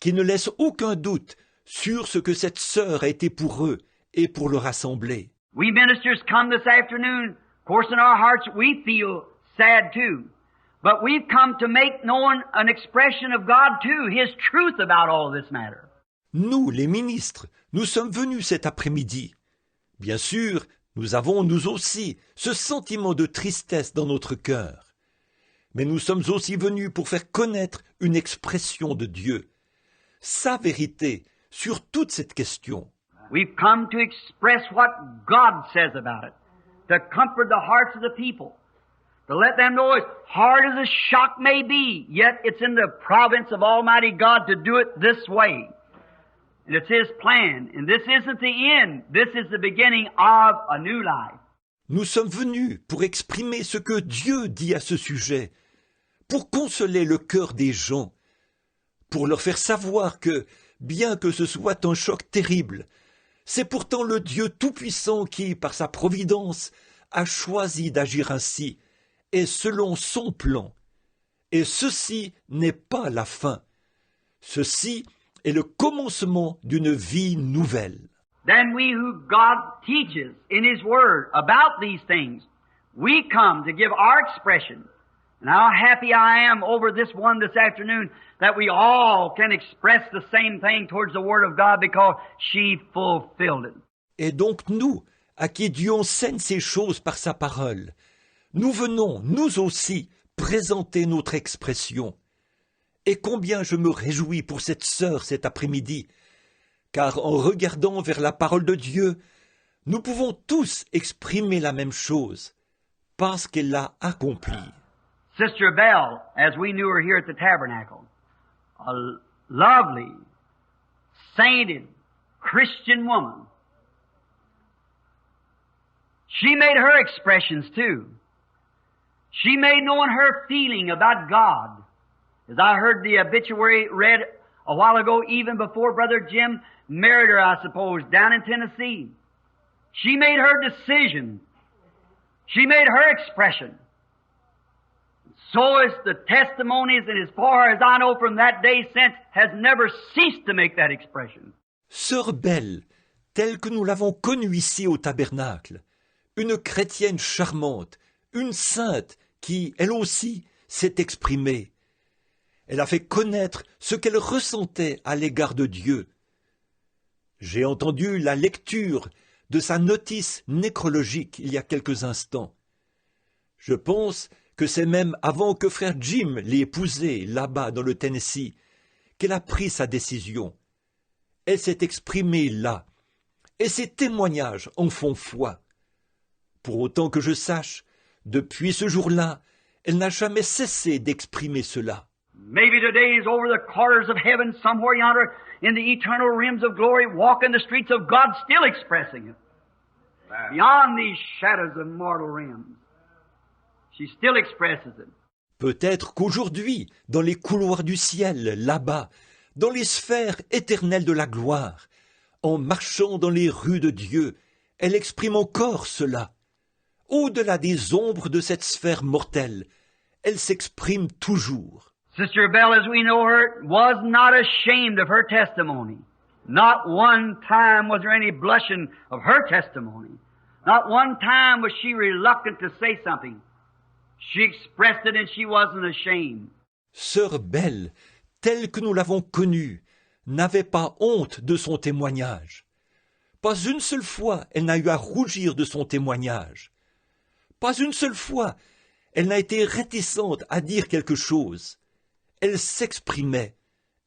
qui ne laissent aucun doute sur ce que cette sœur a été pour eux et pour leur assemblée. We ministers come this afternoon, of course in our hearts we feel sad too, but we've come to make known an expression of God too, His truth about all this matter. Nous, les ministres, nous sommes venus cet après-midi. Bien sûr, nous avons, nous aussi, ce sentiment de tristesse dans notre cœur. Mais nous sommes aussi venus pour faire connaître une expression de Dieu, sa vérité sur toute cette question. We've come to express what God says about it, to comfort the hearts of the people, to let them know as hard as the shock may be, yet it's in the province of Almighty God to do it this way. And it's His plan, and this isn't the end, this is the beginning of a new life. Nous sommes venus pour exprimer ce que Dieu dit à ce sujet, pour consoler le cœur des gens, pour leur faire savoir que, bien que ce soit un choc terrible, c'est pourtant le Dieu Tout-Puissant qui, par sa providence, a choisi d'agir ainsi, et selon son plan. Et ceci n'est pas la fin. Ceci est le commencement d'une vie nouvelle. Then we who God teaches in His Word about these things, we come to give our expression. And how happy I am over this one this afternoon that we all can express the same thing towards the Word of God because she fulfilled it. Et donc nous, à qui Dieu enseigne ces choses par sa parole, nous venons, nous aussi, présenter notre expression. Et combien je me réjouis pour cette sœur cet après-midi, car en regardant vers la parole de Dieu, nous pouvons tous exprimer la même chose, parce qu'elle l'a accomplie. Sister Bell, as we knew her here at the tabernacle, a lovely, sainted, Christian woman. She made her expressions too. She made known her feeling about God. As I heard the obituary read a while ago, even before Brother Jim married her, I suppose, down in Tennessee. She made her decision. She made her expression. So is the testimonies, and as far as I know from that day since, has never ceased to make that expression. Sœur Belle, telle que nous l'avons connue ici au tabernacle, une chrétienne charmante, une sainte qui, elle aussi, s'est exprimée. Elle a fait connaître ce qu'elle ressentait à l'égard de Dieu. J'ai entendu la lecture de sa notice nécrologique il y a quelques instants. Je pense que c'est même avant que frère Jim l'ait épousée là-bas dans le Tennessee qu'elle a pris sa décision. Elle s'est exprimée là, et ses témoignages en font foi. Pour autant que je sache, depuis ce jour-là, elle n'a jamais cessé d'exprimer cela. Maybe today is over the quarters of heaven, somewhere yonder, in the eternal realms of glory, walking the streets of God, still expressing it. Beyond these shadows of mortal realms, she still expresses it. Peut-être qu'aujourd'hui, dans les couloirs du ciel, là-bas, dans les sphères éternelles de la gloire, en marchant dans les rues de Dieu, elle exprime encore cela. Au-delà des ombres de cette sphère mortelle, elle s'exprime toujours. Sister Bell, as we know her, was not ashamed of her testimony. Not one time was there any blushing of her testimony. Not one time was she reluctant to say something. She expressed it and she wasn't ashamed. Sœur Belle, telle que nous l'avons connue, n'avait pas honte de son témoignage. Pas une seule fois elle n'a eu à rougir de son témoignage. Pas une seule fois elle n'a été réticente à dire quelque chose. Elle s'exprimait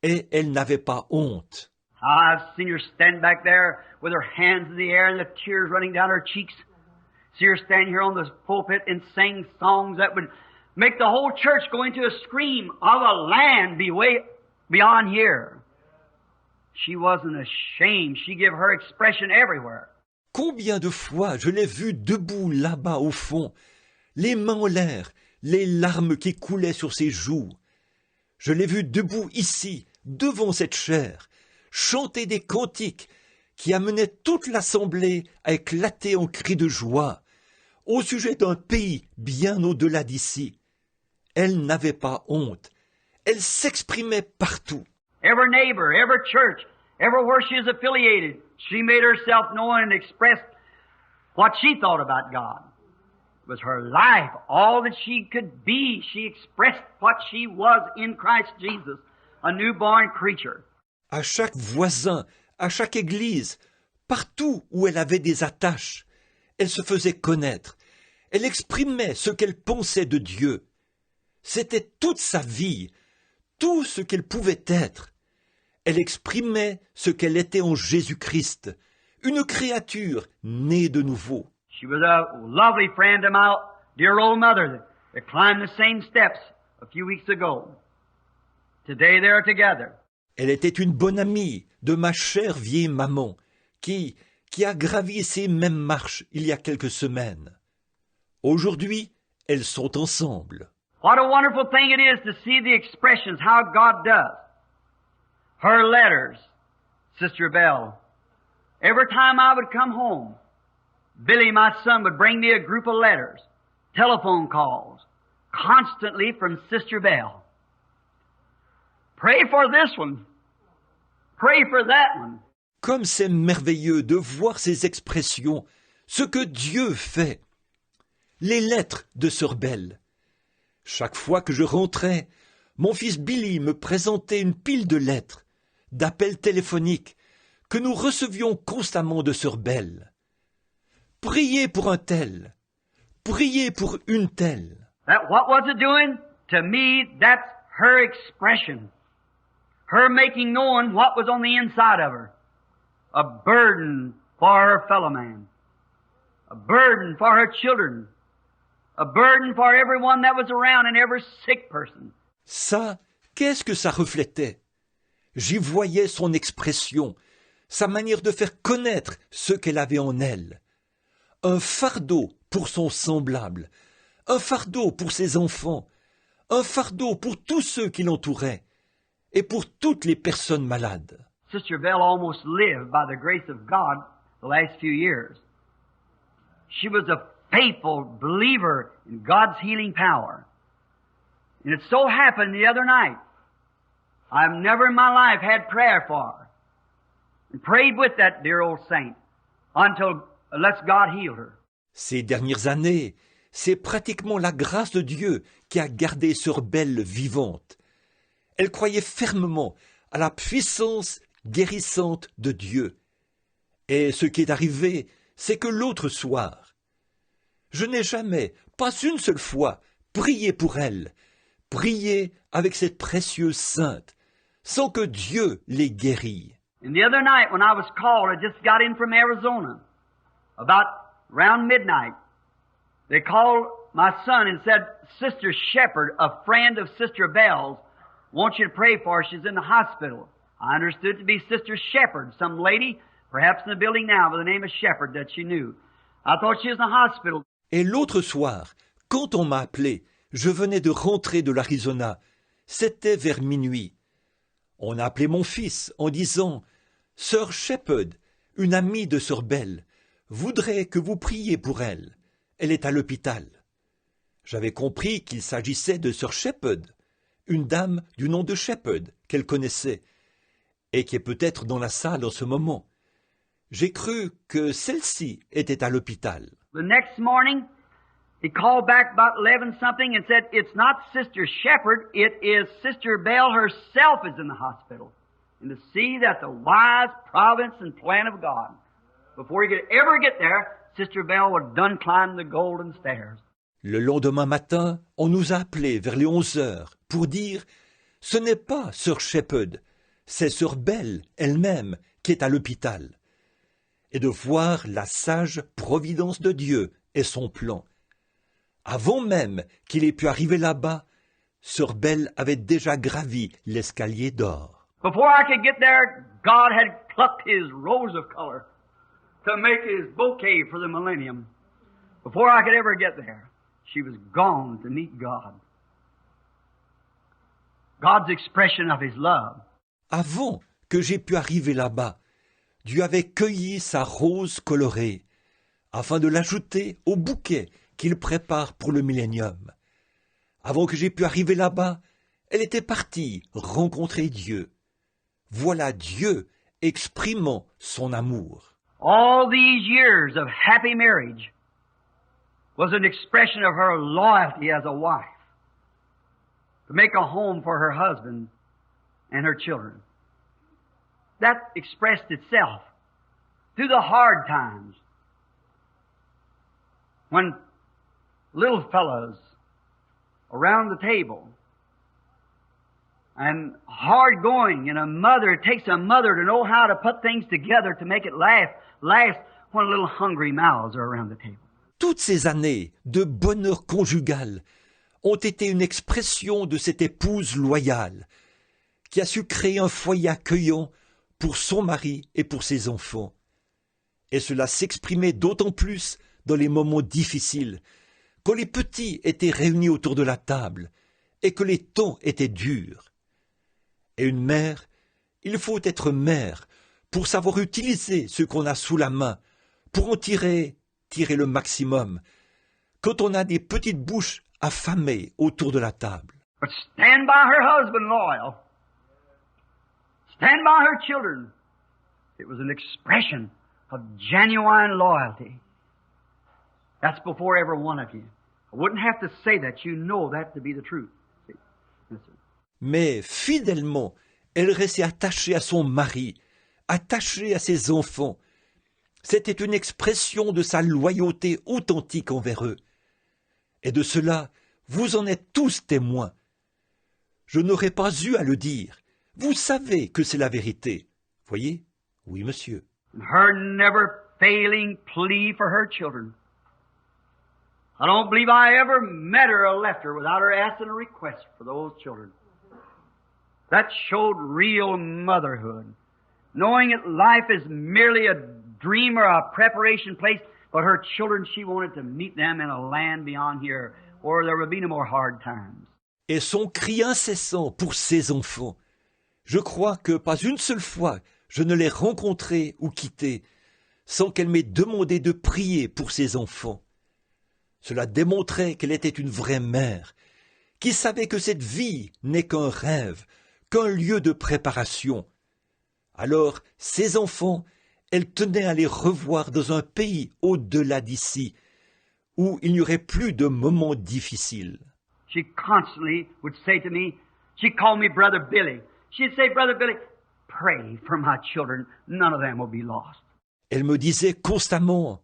et elle n'avait pas honte. I've seen her stand back there with her hands in the air and the tears running down her cheeks. See her stand here on the pulpit and sing songs that would make the whole church go into a scream of a land be way beyond here. She wasn't ashamed. She gave her expression everywhere. Combien de fois je l'ai vue debout là-bas au fond, les mains en l'air, les larmes qui coulaient sur ses joues. Je l'ai vue debout ici, devant cette chaire, chanter des cantiques qui amenaient toute l'assemblée à éclater en cris de joie, au sujet d'un pays bien au-delà d'ici. Elle n'avait pas honte. Elle s'exprimait partout. Every neighbor, every church, everywhere she is affiliated, she made herself known and expressed what she thought about God. It was her life, all that she could be. She expressed what she was in Christ Jesus, a newborn creature. À chaque voisin, à chaque église, partout où elle avait des attaches, elle se faisait connaître. Elle exprimait ce qu'elle pensait de Dieu. C'était toute sa vie, tout ce qu'elle pouvait être. Elle exprimait ce qu'elle était en Jésus-Christ, une créature née de nouveau. She was a lovely friend of my dear old mother that climbed the same steps a few weeks ago. Today they are together. Elle était une bonne amie de ma chère vieille maman, qui a gravi ces mêmes marches il y a quelques semaines. Aujourd'hui, elles sont ensemble. What a wonderful thing it is to see the expressions, how God does. Her letters, Sister Bell. Every time I would come home, Billy, my son, would bring me a group of letters, telephone calls, constantly from Sister Bell. Pray for this one. Pray for that one. Comme c'est merveilleux de voir ces expressions, ce que Dieu fait. Les lettres de Sœur Belle. Chaque fois que je rentrais, mon fils Billy me présentait une pile de lettres, d'appels téléphoniques, que nous recevions constamment de sœur Belle. Priez pour un tel, priez pour une telle. What was it doing? To me, that's her expression. Her making known what was on the inside of her. A burden for her fellow man. A burden for her children. A burden for everyone that was around and every sick person. Ça, qu'est-ce que ça reflétait? J'y voyais son expression, sa manière de faire connaître ce qu'elle avait en elle. Un fardeau pour son semblable, un fardeau pour ses enfants, un fardeau pour tous ceux qui l'entouraient, et pour toutes les personnes malades. Sister Bell almost lived by the grace of God the last few years. She was a faithful believer in God's healing power. And it so happened the other night, I've never in my life had prayer for her. And prayed with that dear old saint unless God healed her. Ces dernières années, c'est pratiquement la grâce de Dieu qui a gardé Sœur Belle vivante. Elle croyait fermement à la puissance guérissante de Dieu. Et ce qui est arrivé, c'est que l'autre soir, je n'ai jamais, pas une seule fois, prié pour elle, prié avec cette précieuse sainte, sans que Dieu l'ait guérie. And the other night when I was called, I just got in from Arizona, about around midnight. They called my son and said, Sister Shepherd, a friend of Sister Bell's, wants you to pray for her. She's in the hospital. I understood it to be Sister Shepherd, some lady, perhaps in the building now, by the name of Shepherd that she knew. I thought she was in the hospital. Et l'autre soir, quand on m'a appelé, je venais de rentrer de l'Arizona. C'était vers minuit. On a appelé mon fils en disant « Sœur Shepherd, une amie de Sœur Belle, voudrait que vous priez pour elle. Elle est à l'hôpital. » J'avais compris qu'il s'agissait de Sœur Shepherd, une dame du nom de Shepherd qu'elle connaissait et qui est peut-être dans la salle en ce moment. J'ai cru que celle-ci était à l'hôpital. The next morning, he called back about 11-something and said, it's not Sister Shepherd, it is Sister Bell herself is in the hospital. And to see that the wise providence and plan of God, before he could ever get there, Sister Bell was done climbing the golden stairs. Le lendemain matin, on nous a appelés vers les 11 heures pour dire « Ce n'est pas Sœur Shepherd, c'est Sœur Belle elle-même qui est à l'hôpital. » Et de voir la sage providence de Dieu et son plan. Avant même qu'il ait pu arriver là-bas, Sœur Belle avait déjà gravi l'escalier d'or. Before I could get there, God had plucked his rose of color to make his bouquet for the millennium. Before I could ever get there, she was gone to meet God. God's expression of his love. Avant que j'aie pu arriver là-bas, Dieu avait cueilli sa rose colorée afin de l'ajouter au bouquet qu'il prépare pour le millénium. Avant que j'aie pu arriver là-bas, elle était partie rencontrer Dieu. Voilà Dieu exprimant son amour. All these years of happy marriage was an expression of her loyalty as a wife to make a home for her husband and her children. That expressed itself through the hard times when little fellows around the table and hard going, and it takes a mother to know how to put things together to make it last when little hungry mouths are around the table. Toutes ces années de bonheur conjugal ont été une expression de cette épouse loyale qui a su créer un foyer accueillant pour son mari et pour ses enfants. Et cela s'exprimait d'autant plus dans les moments difficiles, quand les petits étaient réunis autour de la table et que les temps étaient durs. Et une mère, il faut être mère pour savoir utiliser ce qu'on a sous la main, pour en tirer le maximum, quand on a des petites bouches affamées autour de la table. But stand by her husband loyal. Stand by her children. It was an expression of genuine loyalty. That's before every one of you. I wouldn't have to say that. You know that to be the truth. See? Yes, sir. Mais fidèlement, elle restait attachée à son mari, attaché à ses enfants. C'était une expression de sa loyauté authentique envers eux. Et de cela, vous en êtes tous témoins. Je n'aurais pas eu à le dire. Vous savez que c'est la vérité. Voyez? Oui, monsieur. Her never failing plea for her children. I don't believe I ever met her or left her without her asking a request for those children. That showed real motherhood. Knowing that life is merely a dream or a preparation place, but her children, she wanted to meet them in a land beyond here where there would be no more hard times. Et son cri incessant pour ses enfants. Je crois que pas une seule fois je ne l'ai rencontrée ou quittée sans qu'elle m'ait demandé de prier pour ses enfants. Cela démontrait qu'elle était une vraie mère, qui savait que cette vie n'est qu'un rêve, qu'un lieu de préparation. Alors, ses enfants, elle tenait à les revoir dans un pays au-delà d'ici, où il n'y aurait plus de moments difficiles. She constantly would say to me, she'd call me Brother Billy. She'd say, Brother Billy, pray for my children. None of them will be lost. Elle me disait constamment,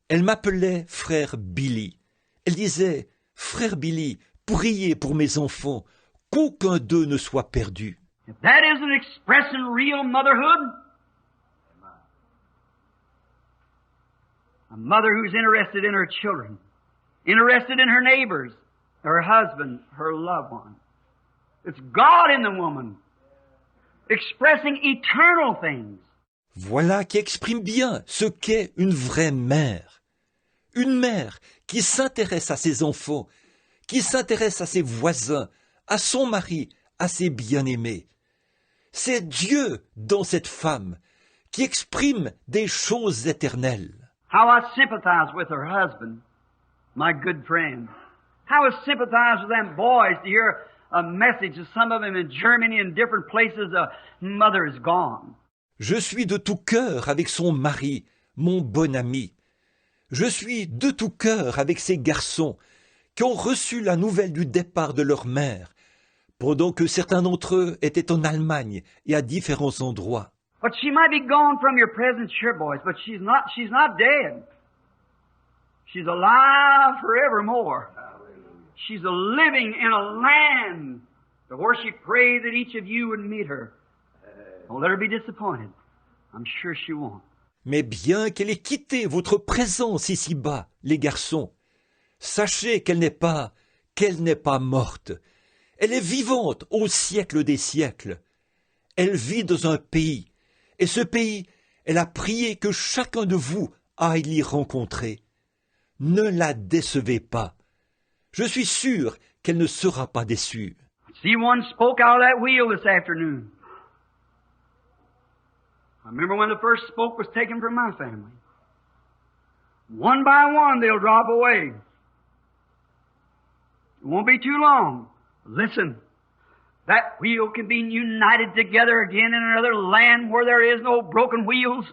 elle m'appelait frère Billy. Elle disait, frère Billy, priez pour mes enfants, qu'aucun d'eux ne soit perdu. If that isn't expressing real motherhood, a mother who's interested in her children, interested in her neighbors, her husband, her loved one. It's God in the woman, expressing eternal things. Voilà qui exprime bien ce qu'est une vraie mère. Une mère qui s'intéresse à ses enfants, qui s'intéresse à ses voisins, à son mari, à ses bien-aimés. C'est Dieu dans cette femme qui exprime des choses éternelles. How I sympathize with her husband, my good friend. How I sympathize with them boys to hear a message of some of them in Germany and different places, mother is gone. Je suis de tout cœur avec son mari, mon bon ami. Je suis de tout cœur avec ces garçons qui ont reçu la nouvelle du départ de leur mère, pendant que certains d'entre eux étaient en Allemagne et à différents endroits. But she might be gone from your presence here, boys, but she's not dead. She's alive forevermore. She's living in a land to where she prayed that each of you would meet her. Don't let her be disappointed. I'm sure she won't. Mais bien qu'elle ait quitté votre présence ici-bas, les garçons, sachez qu'elle n'est pas morte. Elle est vivante au siècle des siècles. Elle vit dans un pays, et ce pays, elle a prié que chacun de vous aille l'y rencontrer. Ne la décevez pas. Je suis sûr qu'elle ne sera pas déçue. See one spoke out of that wheel this afternoon. I remember when the first spoke was taken from my family. One by one they'll drop away. It won't be too long. Listen, that wheel can be united together again in another land where there is no broken wheels,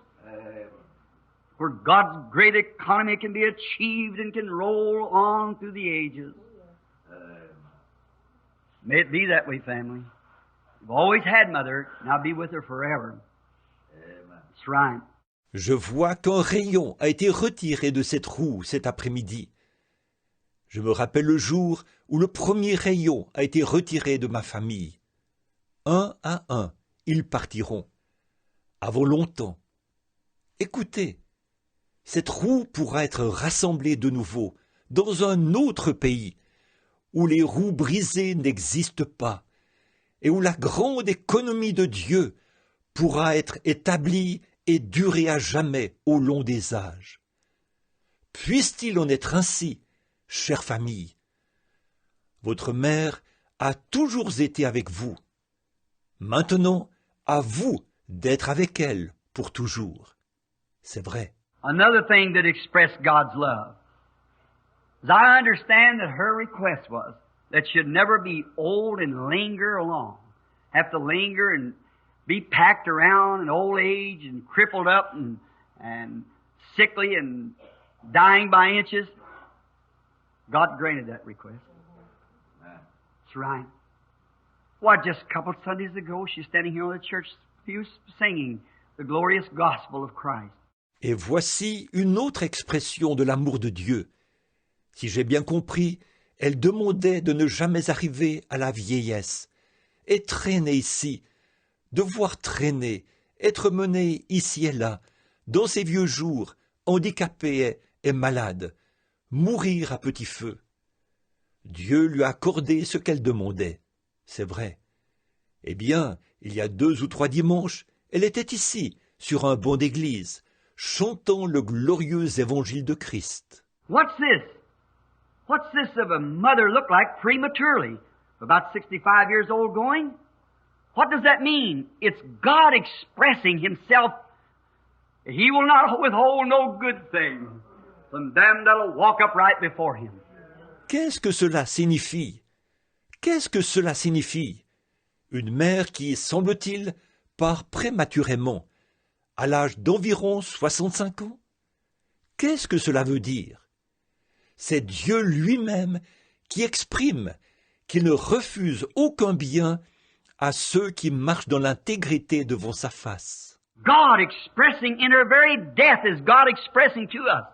where God's great economy can be achieved and can roll on through the ages. May it be that way, family. You've always had Mother, now be with her forever. That's right. Je vois qu'un rayon a été retiré de cette roue cet après-midi. Je me rappelle le jour où le premier rayon a été retiré de ma famille. Un à un, ils partiront. Avant longtemps. Écoutez, cette roue pourra être rassemblée de nouveau dans un autre pays où les roues brisées n'existent pas et où la grande économie de Dieu pourra être établie et durer à jamais au long des âges. Puisse-t-il en être ainsi, chère famille. Votre mère a toujours été avec vous. Maintenant, à vous d'être avec elle pour toujours. C'est vrai. Another thing that expressed God's love. As I understand that her request was that she'd never be old and linger along, have to linger and be packed around in old age and crippled up and sickly and dying by inches. God granted that request. That's right. Why, just a couple of Sundays ago, she's standing here on the church pew singing the glorious gospel of Christ. Et voici une autre expression de l'amour de Dieu. Si j'ai bien compris, elle demandait de ne jamais arriver à la vieillesse, et traîner ici, devoir traîner, être mené ici et là, dans ses vieux jours, handicapé et malade, mourir à petit feu. Dieu lui a accordé ce qu'elle demandait, c'est vrai. Eh bien, il y a 2 ou 3 dimanches, elle était ici, sur un banc d'église, chantant le glorieux évangile de Christ. What's this? What's this of a mother look like prematurely? About 65 years old going? What does that mean? It's God expressing Himself. He will not withhold no good thing from them that'll walk upright before Him. Qu'est-ce que cela signifie? Qu'est-ce que cela signifie? Une mère qui, semble-t-il, part prématurément, à l'âge d'environ 65 ans? Qu'est-ce que cela veut dire? C'est Dieu lui-même qui exprime qu'il ne refuse aucun bien à ceux qui marchent dans l'intégrité devant sa face. God expressing in her very death is God expressing to us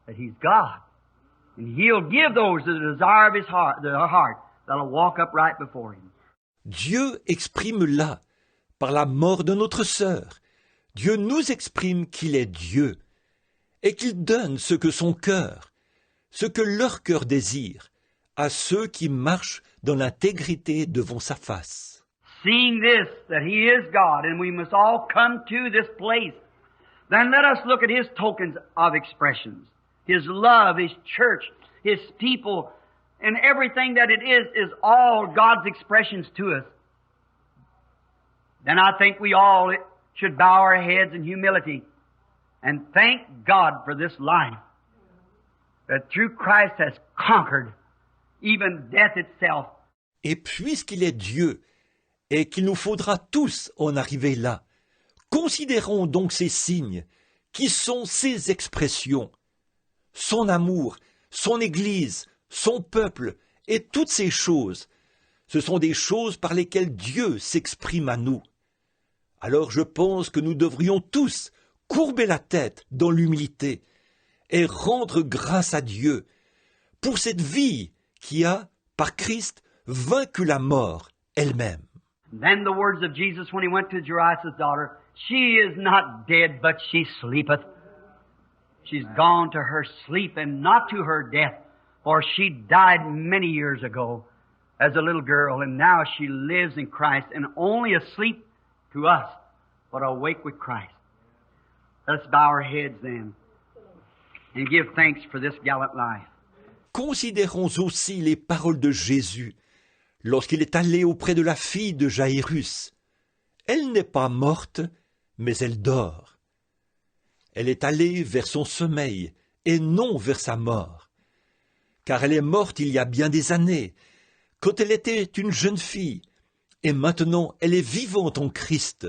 that He's God. And He'll give those the desire of His heart, their heart, that'll walk upright before Him. Dieu exprime là, par la mort de notre sœur, Dieu nous exprime qu'il est Dieu, et qu'il donne ce que son cœur, ce que leur cœur désire, à ceux qui marchent dans l'intégrité devant sa face. Seeing this, that He is God, and we must all come to this place, then let us look at His tokens of expressions. His love, His church, His people, and everything that it is all God's expressions to us. Then I think we all should bow our heads in humility and thank God for this life that through Christ has conquered even death itself. Et puisqu'il est Dieu, et qu'il nous faudra tous en arriver là, considérons donc ces signes, qui sont ses expressions, son amour, son Église, son peuple, et toutes ces choses. Ce sont des choses par lesquelles Dieu s'exprime à nous. Alors je pense que nous devrions tous courber la tête dans l'humilité et rendre grâce à Dieu pour cette vie qui a, par Christ, vaincu la mort elle-même. Then the words of Jesus when He went to Jairus' daughter, she is not dead, but she sleepeth. She's gone to her sleep and not to her death, for she died many years ago as a little girl, and now she lives in Christ, and only asleep to us, but awake with Christ. Let's bow our heads then and give thanks for this gallant life. Considérons aussi les paroles de Jésus lorsqu'il est allé auprès de la fille de Jairus. Elle n'est pas morte, mais elle dort. Elle est allée vers son sommeil et non vers sa mort. Car elle est morte il y a bien des années, quand elle était une jeune fille, et maintenant elle est vivante en Christ.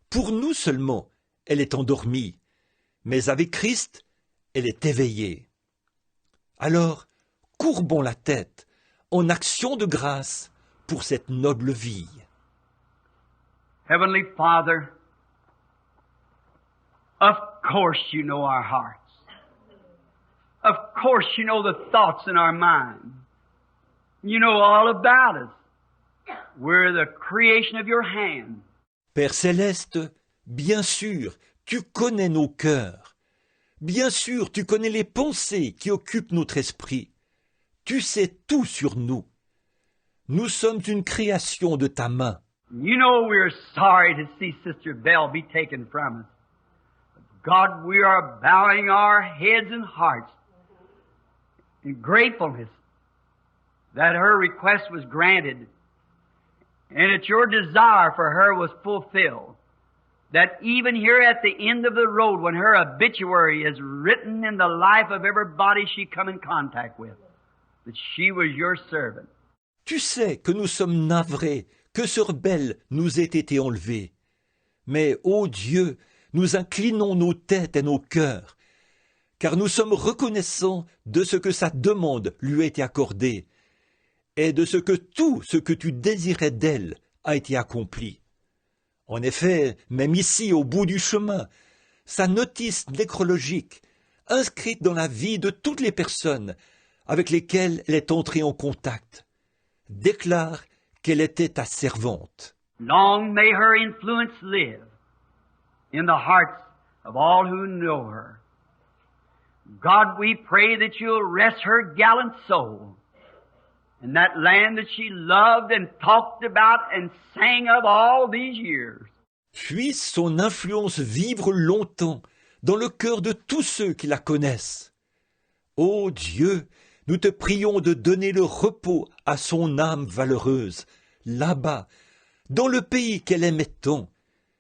Pour nous seulement, elle est endormie, mais avec Christ, elle est éveillée. Alors, courbons la tête, en action de grâce pour cette noble vie. Heavenly Father, of course you know our hearts. Of course you know the thoughts in our mind. You know all about us. We're the creation of your hand. Père céleste, bien sûr, tu connais nos cœurs. Bien sûr, tu connais les pensées qui occupent notre esprit. Tu sais tout sur nous. Nous sommes une création de ta main. You know we're sorry to see Sister Belle be taken from us. God, we are bowing our heads and hearts in gratefulness that her request was granted and that your desire for her was fulfilled. That even here at the end of the road, when her obituary is written in the life of everybody she come in contact with, that she was your servant. Tu sais que nous sommes navrés que Sœur Belle nous ait été enlevée. Mais, ô Dieu, nous inclinons nos têtes et nos cœurs, car nous sommes reconnaissants de ce que sa demande lui a été accordée, et de ce que tout ce que tu désirais d'elle a été accompli. En effet, même ici, au bout du chemin, sa notice nécrologique, inscrite dans la vie de toutes les personnes avec lesquelles elle est entrée en contact, déclare qu'elle était ta servante. Long may her influence live in the hearts of all who know her. God, we pray that you'll rest her gallant soul in that land that she loved and talked about and sang of all these years. Puisse son influence vivre longtemps dans le cœur de tous ceux qui la connaissent. Ô Dieu, nous te prions de donner le repos à son âme valeureuse, là-bas, dans le pays qu'elle aimait tant,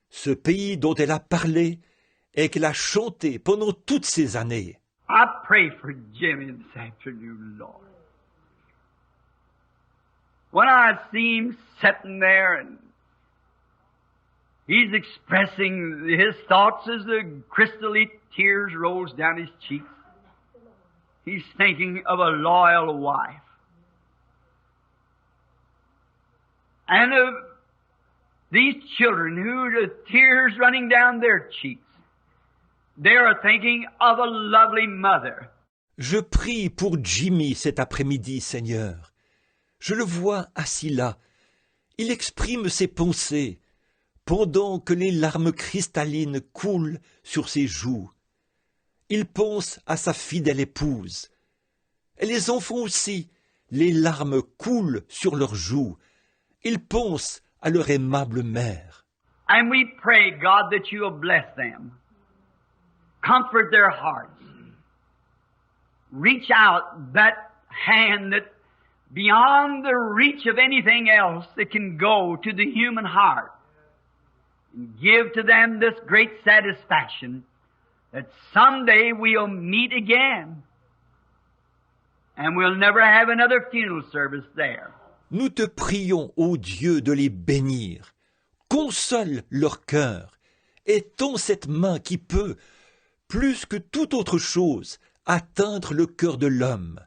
ce pays dont elle a parlé et qu'elle a chanté pendant toutes ces années. I pray for Jimmy this afternoon, Lord. When I see him sitting there and he's expressing his thoughts as the crystally tears rolls down his cheeks, he's thinking of a loyal wife and of these children who the tears running down their cheeks. They are thinking of a lovely mother. Je prie pour Jimmy cet après-midi, Seigneur. Je le vois assis là. Il exprime ses pensées, pendant que les larmes cristallines coulent sur ses joues. Il pense à sa fidèle épouse. Et les enfants aussi, les larmes coulent sur leurs joues. Ils pensent à leur aimable mère. And we pray, God, that you will bless them. Comfort their hearts. Reach out that hand that beyond the reach of anything else that can go to the human heart. And give to them this great satisfaction that someday we'll meet again. And we'll never have another funeral service there. Nous te prions, ô Dieu, de les bénir. Console leur cœur. Et tends cette main qui peut, plus que toute autre chose, atteindre le cœur de l'homme.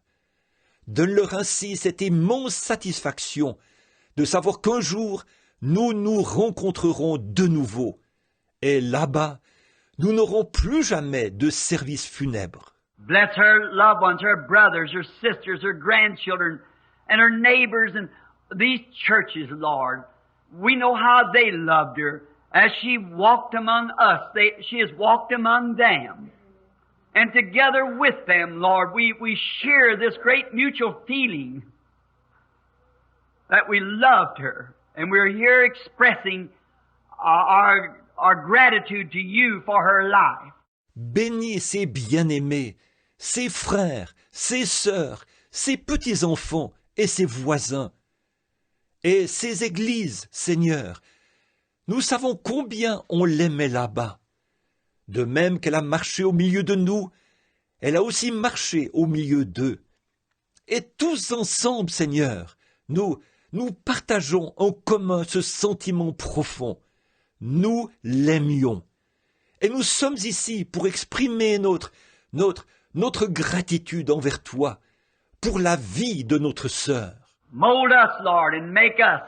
Donne-leur ainsi cette immense satisfaction de savoir qu'un jour, nous nous rencontrerons de nouveau. Et là-bas, nous n'aurons plus jamais de service funèbre. Bless her loved ones, her brothers, her sisters, her grandchildren, and her neighbors, and these churches, Lord. We know how they loved her. As she walked among us, she has walked among them. And together with them, Lord, we share this great mutual feeling that we loved her. And we're here expressing our gratitude to you for her life. Bénis ses bien-aimés, ses frères, ses sœurs, ses petits-enfants et ses voisins. Et ses églises, Seigneur. Nous savons combien on l'aimait là-bas. De même qu'elle a marché au milieu de nous, elle a aussi marché au milieu d'eux. Et tous ensemble, Seigneur, nous partageons en commun ce sentiment profond. Nous l'aimions. Et nous sommes ici pour exprimer notre gratitude envers toi, pour la vie de notre sœur. Mold us, Lord, and make us,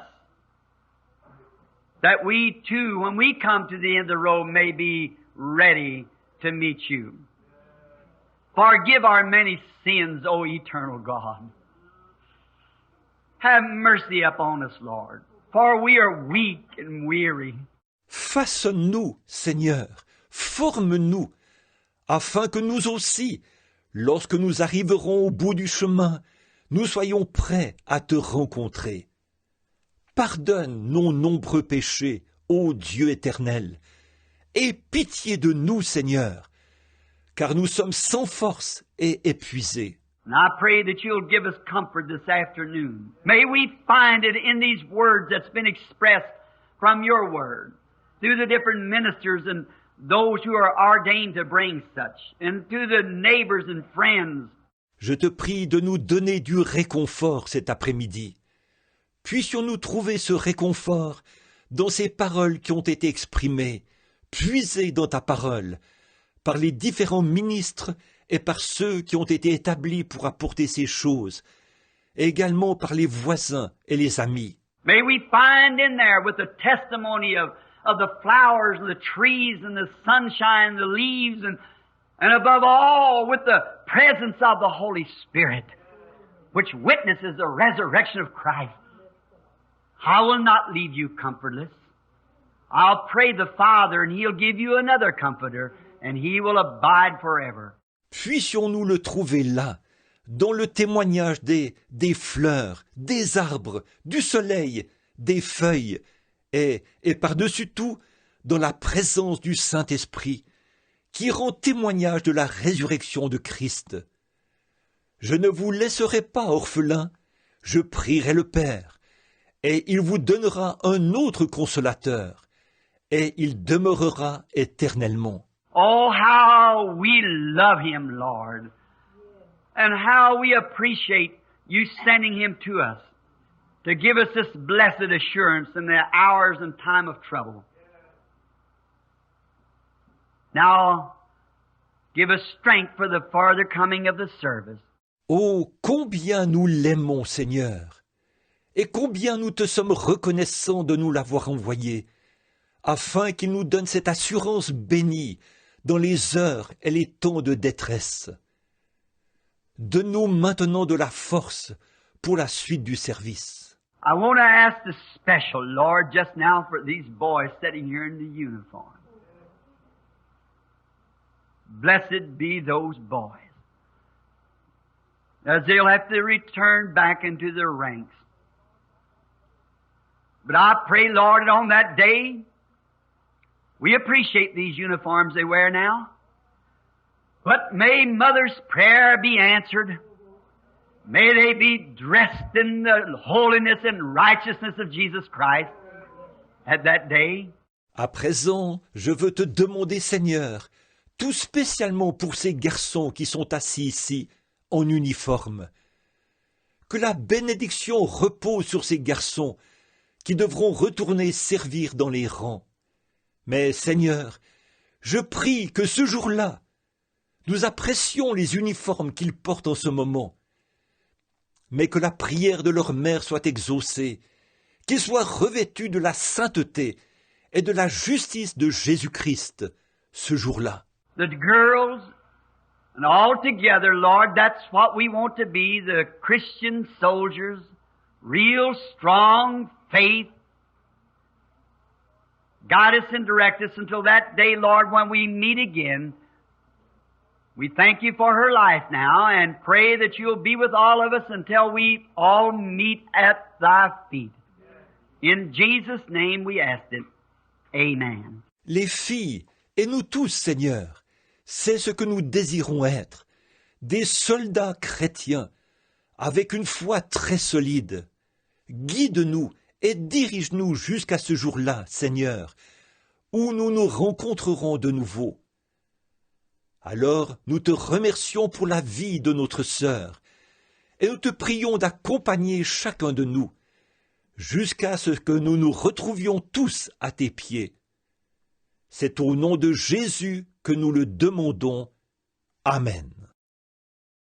that we too, when we come to the end of the road, may be ready to meet you. Forgive our many sins, O eternal God. Have mercy upon us, Lord, for we are weak and weary. Façonne-nous, Seigneur, forme-nous, afin que nous aussi, lorsque nous arriverons au bout du chemin, nous soyons prêts à te rencontrer. Pardonne nos nombreux péchés, ô Dieu éternel, aie pitié de nous, Seigneur, car nous sommes sans force et épuisés. And I pray that you'll give us comfort this afternoon. May we find it in these words that's been expressed from your word, through the different ministers and those who are ordained to bring such, and to the neighbors and friends. Je te prie de nous donner du réconfort cet après-midi. Puissions-nous trouver ce réconfort dans ces paroles qui ont été exprimées, puisées dans ta parole, par les différents ministres et par ceux qui ont été établis pour apporter ces choses, et également par les voisins et les amis. May we find in there with the testimony of of the flowers and the trees and the sunshine and the leaves and above all with the presence of the Holy Spirit, which witnesses the resurrection of Christ. I will not leave you comfortless. I'll pray the Father and He'll give you another comforter and He will abide forever. Puissions-nous le trouver là, dans le témoignage des fleurs, des arbres, du soleil, des feuilles, et par-dessus tout, dans la présence du Saint-Esprit, qui rend témoignage de la résurrection de Christ. Je ne vous laisserai pas orphelins, je prierai le Père, et il vous donnera un autre consolateur, et il demeurera éternellement. Oh, how we love Him, Lord, and how we appreciate You sending Him to us to give us this blessed assurance in the hours and time of trouble. Now, give us strength for the farther coming of the service. Oh, combien nous l'aimons, Seigneur, et combien nous te sommes reconnaissants de nous l'avoir envoyé, afin qu'il nous donne cette assurance bénie dans les heures et les temps de détresse. Donne-nous maintenant de la force pour la suite du service. I want to ask the special, Lord, just now for these boys sitting here in the uniform. Blessed be those boys, as they'll have to return back into their ranks. But I pray, Lord, that on that day, we appreciate these uniforms they wear now. But may Mother's prayer be answered. May they be dressed in the holiness and righteousness of Jesus Christ at that day. À présent, je veux te demander, Seigneur, tout spécialement pour ces garçons qui sont assis ici, en uniforme, que la bénédiction repose sur ces garçons qui devront retourner servir dans les rangs. Mais, Seigneur, je prie que ce jour-là, nous apprécions les uniformes qu'ils portent en ce moment, mais que la prière de leur mère soit exaucée, qu'ils soient revêtus de la sainteté et de la justice de Jésus-Christ ce jour-là. The girls, and all together, Lord, that's what we want to be, the Christian soldiers, real strong faith. Guide us and direct us until that day, Lord, when we meet again. We thank You for her life now and pray that You'll be with all of us until we all meet at Thy feet. In Jesus' name we ask it. Amen. Les filles, et nous tous, Seigneur, c'est ce que nous désirons être, des soldats chrétiens, avec une foi très solide. Guide-nous et dirige-nous jusqu'à ce jour-là, Seigneur, où nous nous rencontrerons de nouveau. Alors nous te remercions pour la vie de notre sœur, et nous te prions d'accompagner chacun de nous, jusqu'à ce que nous nous retrouvions tous à tes pieds. C'est au nom de Jésus que nous le demandons. Amen.